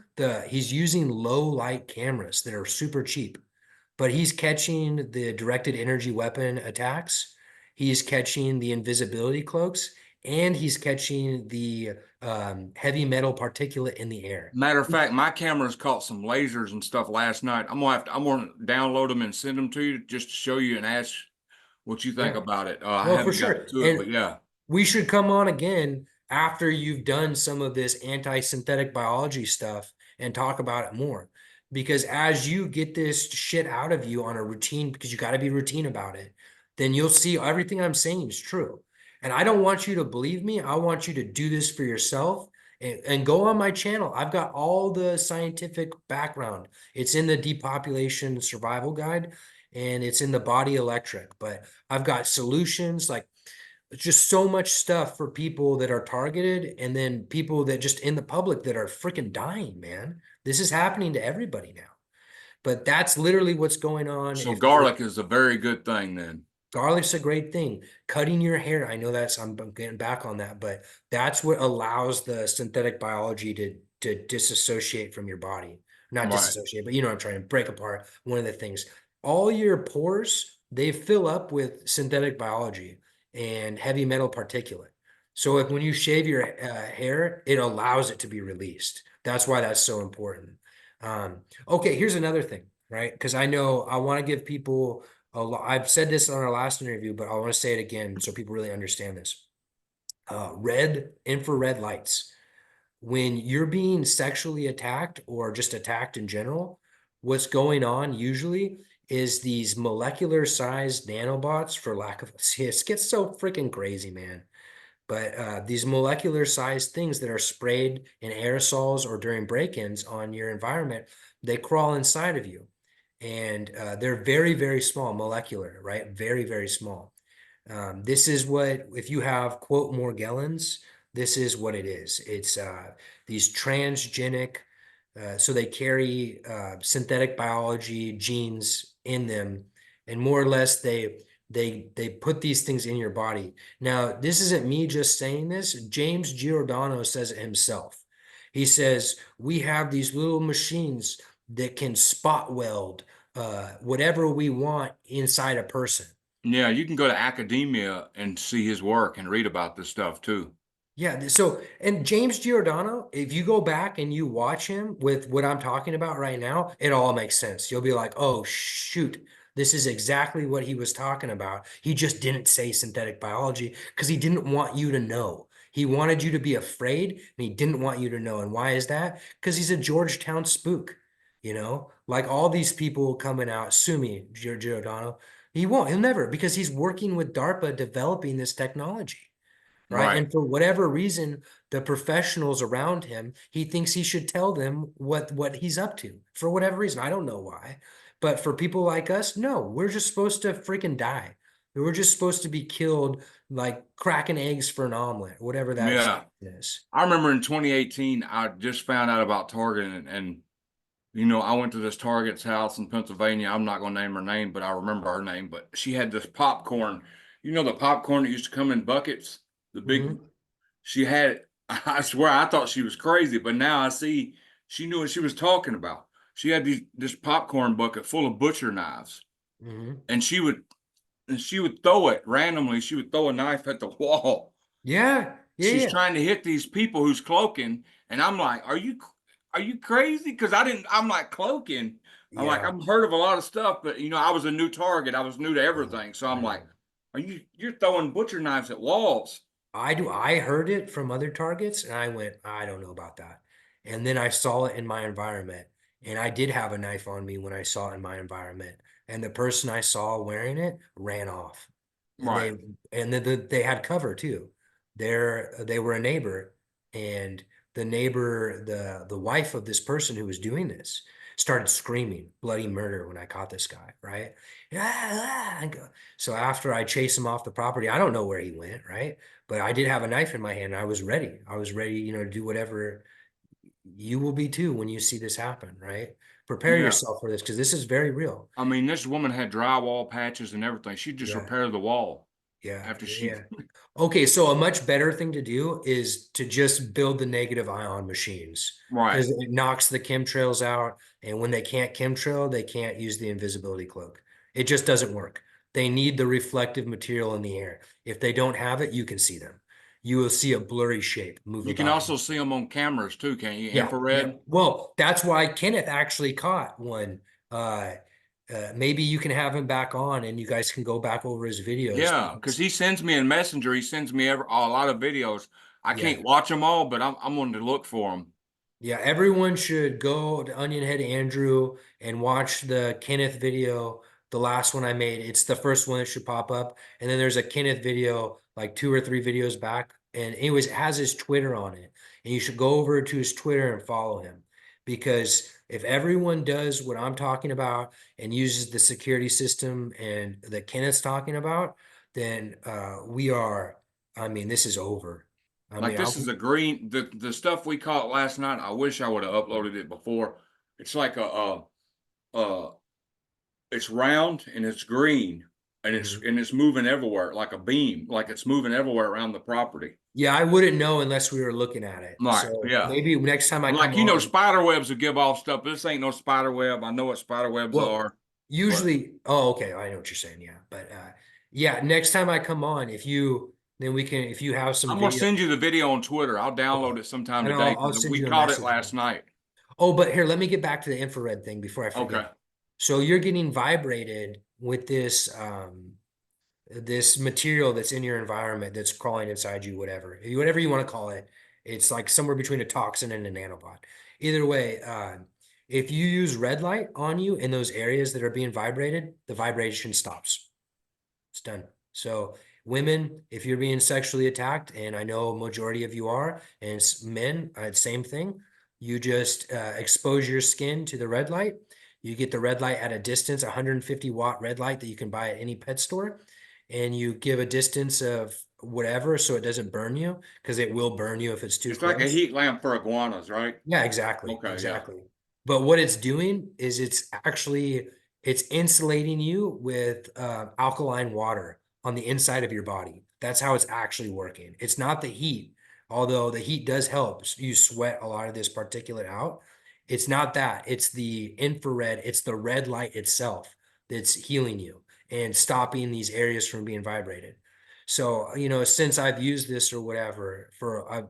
low light cameras that are super cheap, but he's catching the directed energy weapon attacks. He's catching the invisibility cloaks, and he's catching the heavy metal particulate in the air. Matter of fact, my cameras caught some lasers and stuff last night. I'm gonna download them and send them to you just to show you and ask what you think Yeah, about it. I no, for haven't got sure. to it, but And yeah, we should come on again after you've done some of this anti-synthetic biology stuff and talk about it more. Because as you get this shit out of you on a routine, because you got to be routine about it, then you'll see everything I'm saying is true. And I don't want you to believe me. I want you to do this for yourself and go on my channel. I've got all the scientific background. It's in the depopulation survival guide and it's in the body electric, but I've got solutions like just so much stuff for people that are targeted and then people that just in the public that are freaking dying, man. This is happening to everybody now. But that's literally what's going on. so If you're garlic is a very good thing then. Garlic's a great thing. Cutting your hair, I know I'm getting back on that, but that's what allows the synthetic biology to disassociate from your body. Not Right. disassociate, but you know what I'm trying to break apart. One of the things, all your pores, they fill up with synthetic biology and heavy metal particulate. So if when you shave your hair, it allows it to be released. That's why that's so important. Okay, here's another thing, right? Because I know I want to give people I've said this on our last interview, but I want to say it again so people really understand this. Red infrared lights. When you're being sexually attacked or just attacked in general, what's going on usually is these molecular sized nanobots, for lack of, see, it gets so freaking crazy, man. But these molecular sized things that are sprayed in aerosols or during break-ins on your environment, they crawl inside of you. And they're very, very small, molecular, right? Very, very small. This is what, if you have, quote, Morgellons, this is what it is. It's these transgenic, so they carry synthetic biology genes in them, and more or less they put these things in your body. Now, this isn't me just saying this. James Giordano says it himself. He says, we have these little machines that can spot weld whatever we want inside a person. Yeah, you can go to academia and see his work and read about this stuff too. Yeah, so and James Giordano, if you go back and you watch him with what I'm talking about right now, it all makes sense. You'll be like, "Oh shoot, this is exactly what he was talking about." He just didn't say synthetic biology because he didn't want you to know. He wanted you to be afraid and he didn't want you to know. And why is that? Because he's a Georgetown spook, like all these people coming out, sue me, Giordano. He won't. He'll never, because he's working with DARPA developing this technology. Right. Right. And for whatever reason, the professionals around him, he thinks he should tell them what he's up to for whatever reason. I don't know why. But for people like us, no, we're just supposed to freaking die. We're just supposed to be killed like cracking eggs for an omelet, whatever that Yeah. is. I remember in 2018, I just found out about Target and you know, I went to this Target's house in Pennsylvania. I'm not going to name her name, but I remember her name. But she had this popcorn. You know, the popcorn that used to come in buckets, the big, Hmm. she had it. I swear I thought she was crazy, but now I see she knew what she was talking about. She had this popcorn bucket full of butcher knives, Hmm. and she would throw it randomly. She would throw a knife at the wall. Yeah. Yeah. She's Yeah. trying to hit these people who's cloaking, and I'm like, are you crazy? Because I'm like cloaking. I'm like, Yeah. I've heard of a lot of stuff, but you know, I was a new target. I was new to Yeah. everything. So I I'm like, know. you're throwing butcher knives at walls. I do. I heard it from other targets and I went, I don't know about that. And then I saw it in my environment. And I did have a knife on me when I saw it in my environment. And the person I saw wearing it ran off. And Right. they had cover too. They were a neighbor, and the neighbor, the wife of this person who was doing this, started screaming bloody murder when I caught this guy, right? Ah, ah, so after I chased him off the property, I don't know where he went, right? But I did have a knife in my hand. I was ready. I was ready, to do whatever you will be too when you see this happen, right? Prepare Yeah. yourself for this because this is very real. I mean, this woman had drywall patches and everything. She just Yeah. repaired the wall Yeah, after she. yeah. Okay, so a much better thing to do is to just build the negative ion machines Right. because it knocks the chemtrails out. And when they can't chemtrail, they can't use the invisibility cloak. It just doesn't work. They need the reflective material in the air. If they don't have it, you can see them. You will see a blurry shape move You can about. also see them on cameras too, can't you? Yeah, yeah. Infrared. Well, that's why Kenneth actually caught one. Uh, Maybe you can have him back on and you guys can go back over his videos Yeah, because because he sends me in Messenger. He sends me a lot of videos. I yeah. can't watch them all, but I'm wanting to look for them. Yeah, everyone should go to Onionhead Andrew and watch the Kenneth video, the last one I made. It's the first one that should pop up. And then there's a Kenneth video, like 2 or 3 videos back. And anyways, it has his Twitter on it. And you should go over to his Twitter and follow him. Because if everyone does what I'm talking about and uses the security system and that Kenneth's talking about, then I mean, this is over. I Like mean, this is a green the stuff we caught last night. I wish I would have uploaded it before. It's like uh it's round and it's green and Mhm. it's moving everywhere like a beam, like it's moving everywhere around the property. Yeah, I wouldn't know unless we were looking at it. Right, So yeah. maybe next time I come Like you know, on, spider webs will give off stuff. This ain't no spider web. I know what spider webs well, are, but usually, oh, okay, I know what you're saying. Yeah. But yeah, next time I come on, then we can, if you have some I'm gonna video, send you the video on Twitter. I'll okay, download it sometime and today I'll because send we you a caught it message last then. night. Oh, but here, let me get back to the infrared thing before I Okay. forget. So you're getting vibrated with this material that's in your environment that's crawling inside you, whatever you want to call it. It's like somewhere between a toxin and a nanobot. Either way, if you use red light on you in those areas that are being vibrated, the vibration stops. It's done. So women, if you're being sexually attacked, and I know a majority of you are, and men, same thing. You just expose your skin to the red light. You get the red light at a distance, 150-watt red light that you can buy at any pet store, and you give a distance of whatever so it doesn't burn you because it will burn you if it's too It's like a close. heat lamp for iguanas, right? Yeah, exactly. Okay, yeah. Exactly. But what it's doing is it's insulating you with alkaline water on the inside of your body. That's how it's actually working. It's not the heat, although the heat does help. You sweat a lot of this particulate out. It's not that. It's the infrared, it's the red light itself that's healing you and stopping these areas from being vibrated. So, since I've used this or whatever for a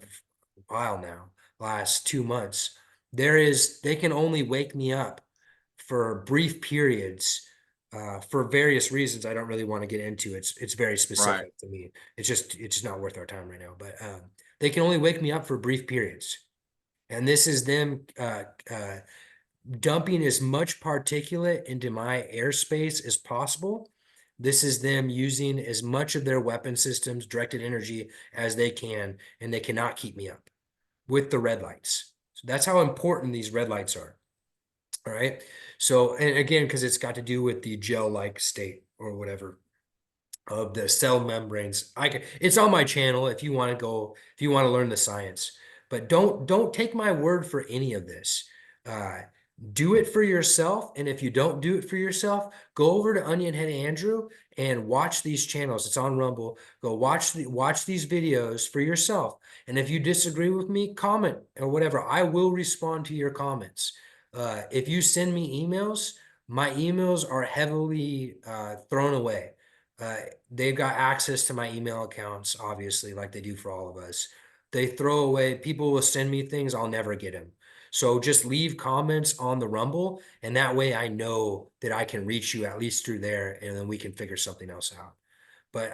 while now, last 2 months, they can only wake me up for brief periods for various reasons I don't really want to get into. It's very Right. specific to me. It's just not worth our time right now. But they can only wake me up for brief periods, and this is them dumping as much particulate into my airspace as possible This is them using as much of their weapon systems, directed energy as they can, and they cannot keep me up with the red lights. So that's how important these red lights are. All right. So, and again, because it's got to do with the gel-like state or whatever of the cell membranes. It's on my channel if you want to go, if you want to learn the science, but don't take my word for any of this. Uh, do it for yourself. And if you don't do it for yourself, go over to Onionhead Andrew and watch these channels. It's on Rumble. Go watch these videos for yourself. And if you disagree with me, comment or whatever. I will respond to your comments. If you send me emails, my emails are heavily thrown away. Uh, they've got access to my email accounts, obviously, like they do for all of us. They throw away, people will send me things, I'll never get them. So just leave comments on the Rumble, and that way I know that I can reach you at least through there, and then we can figure something else out. But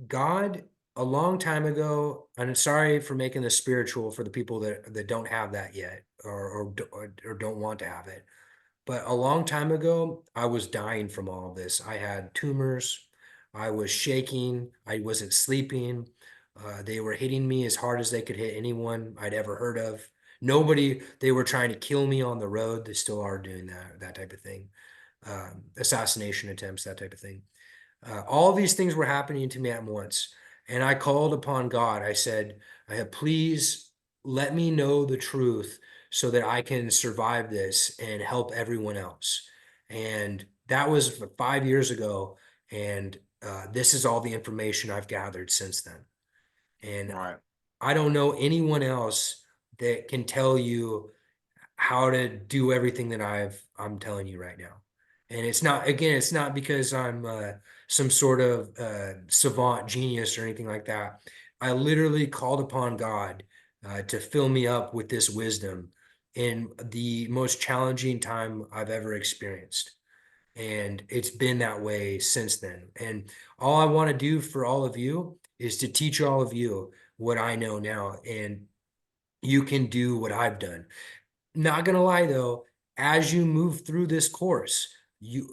God, a long time ago, and I'm sorry for making this spiritual for the people that don't have that yet, or don't want to have it. But a long time ago, I was dying from all of this. I had tumors. I was shaking. I wasn't sleeping. They were hitting me as hard as they could hit anyone I'd ever heard of. Nobody, they were trying to kill me on the road. They still are doing that type of thing. Assassination attempts, that type of thing. All these things were happening to me at once. And I called upon God. I said, please let me know the truth so that I can survive this and help everyone else. And that was 5 years ago. And this is all the information I've gathered since then. And Right. I don't know anyone else that can tell you how to do everything that I'm telling you right now. And it's not, again, it's not because I'm some sort of savant genius or anything like that. I literally called upon God to fill me up with this wisdom in the most challenging time I've ever experienced. And it's been that way since then. And all I want to do for all of you is to teach all of you what I know now. And you can do what I've done. Not gonna lie though, as you move through this course,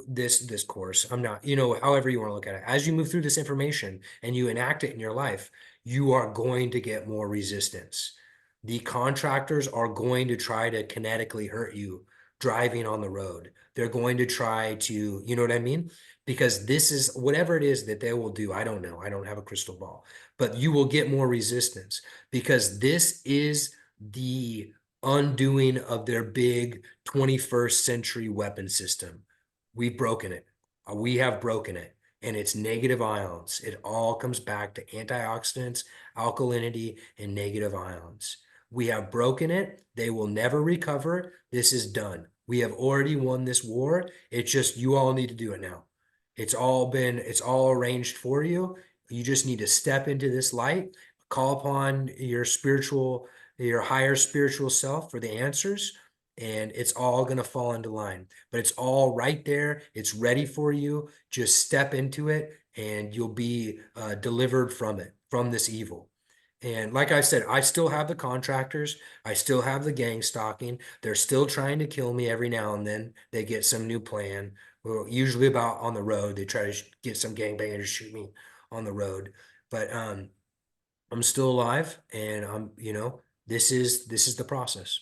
this course, I'm not, however you want to look at it, as you move through this information and you enact it in your life, you are going to get more resistance. The contractors are going to try to kinetically hurt you driving on the road. They're going to try to, you know what I mean? Because this is whatever it is that they will do. I don't know. I don't have a crystal ball, but you will get more resistance because this is the undoing of their big 21st century weapon system. We've broken it. We have broken it. And it's negative ions. It all comes back to antioxidants, alkalinity, and negative ions. We have broken it. They will never recover. This is done. We have already won this war. It's just you all need to do it now. It's all arranged for you. You just need to step into this light, call upon your higher spiritual self for the answers, and it's all going to fall into line. But it's all right there. It's ready for you. Just step into it, and you'll be delivered from it, from this evil. And like I said, I still have the contractors. I still have the gang stalking. They're still trying to kill me every now and then. They get some new plan. Well, usually about on the road. They try to get some gangbanger to shoot me on the road. But I'm still alive, and this is the process.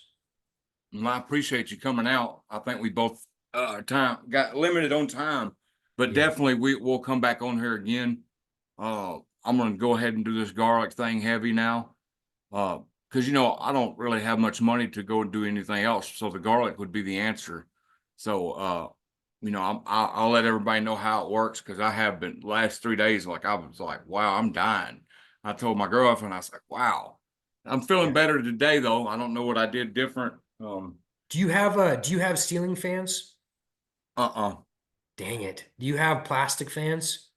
Well, I appreciate you coming out. I think we both time got limited on time, but Yeah. definitely we'll come back on here again. I'm gonna go ahead and do this garlic thing heavy now. Because I don't really have much money to go and do anything else, so the garlic would be the answer. So I'll let everybody know how it works because I have been last 3 days like I was like, wow, I'm dying. I told my girlfriend, I was like, wow, I'm feeling Yeah. better today though. I don't know what I did different. Do you have ceiling fans? Uh-uh. Dang it. Do you have plastic fans?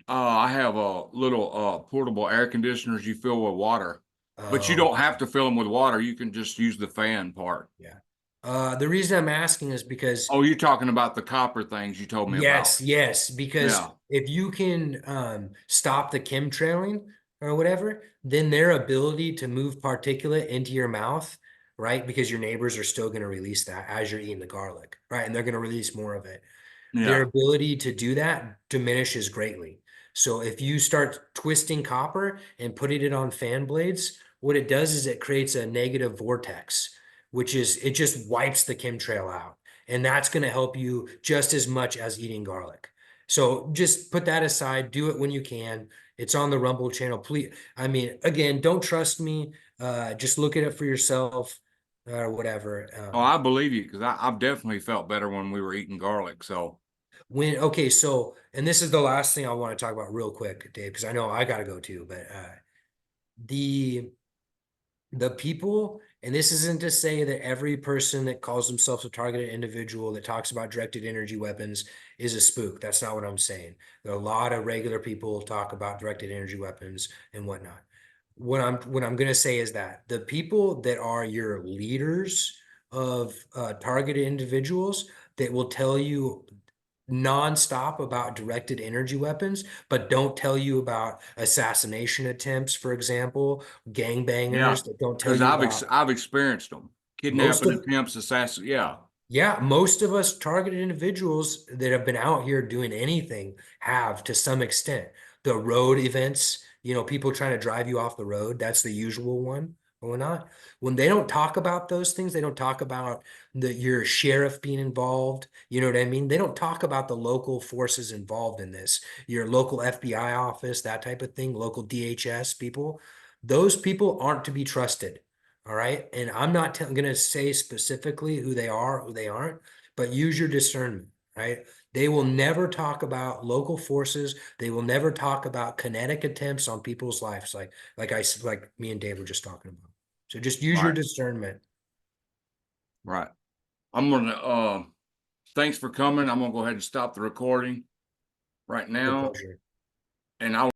I have a little portable air conditioners you fill with water, but you Oh, don't okay. have to fill them with water. You can just use the fan part. Yeah. The reason I'm asking is because Oh, you're talking about the copper things you told me about. yes, because Yeah. if you can stop the chemtrailing or whatever, then their ability to move particulate into your mouth right? Because your neighbors are still going to release that as you're eating the garlic, right? And they're going to release more of it. Their Yeah. ability to do that diminishes greatly. So if you start twisting copper and putting it on fan blades, what it does is it creates a negative vortex, which is it just wipes the chemtrail out. And that's going to help you just as much as eating garlic. So just put that aside, do it when you can. It's on the Rumble channel. Please, I mean, again, don't trust me. Just look at it for yourself or whatever. Oh, I believe you because I've definitely felt better when we were eating garlic. So, Okay, so and this is the last thing I want to talk about real quick, Dave, because I know I gotta go too, but the the people, and this isn't to say that every person that calls themselves a targeted individual that talks about directed energy weapons is a spook. That's not what I'm saying. There are a lot of regular people talk about directed energy weapons and whatnot. What I'm gonna say is that the people that are your leaders of targeted individuals that will tell you nonstop about directed energy weapons, but don't tell you about assassination attempts, for example, yeah, gangbangers that don't tell because you about I've experienced them, most kidnapping of attempts, assassin. Yeah, yeah, most of us targeted individuals that have been out here doing anything have to some extent. The road events, people trying to drive you off the road, that's the usual one or not. When they don't talk about those things, they don't talk about your sheriff being involved. You know what I mean? They don't talk about the local forces involved in this, your local FBI office, that type of thing, local DHS people. Those people aren't to be trusted. All right. And I'm not going to say specifically who they are, who they aren't, but use your discernment. Right. They will never talk about local forces. They will never talk about kinetic attempts on people's lives, like me and Dave were just talking about. So just use your right, discernment. right. I'm gonna thanks for coming. I'm gonna go ahead and stop the recording right My now, pleasure. and I'll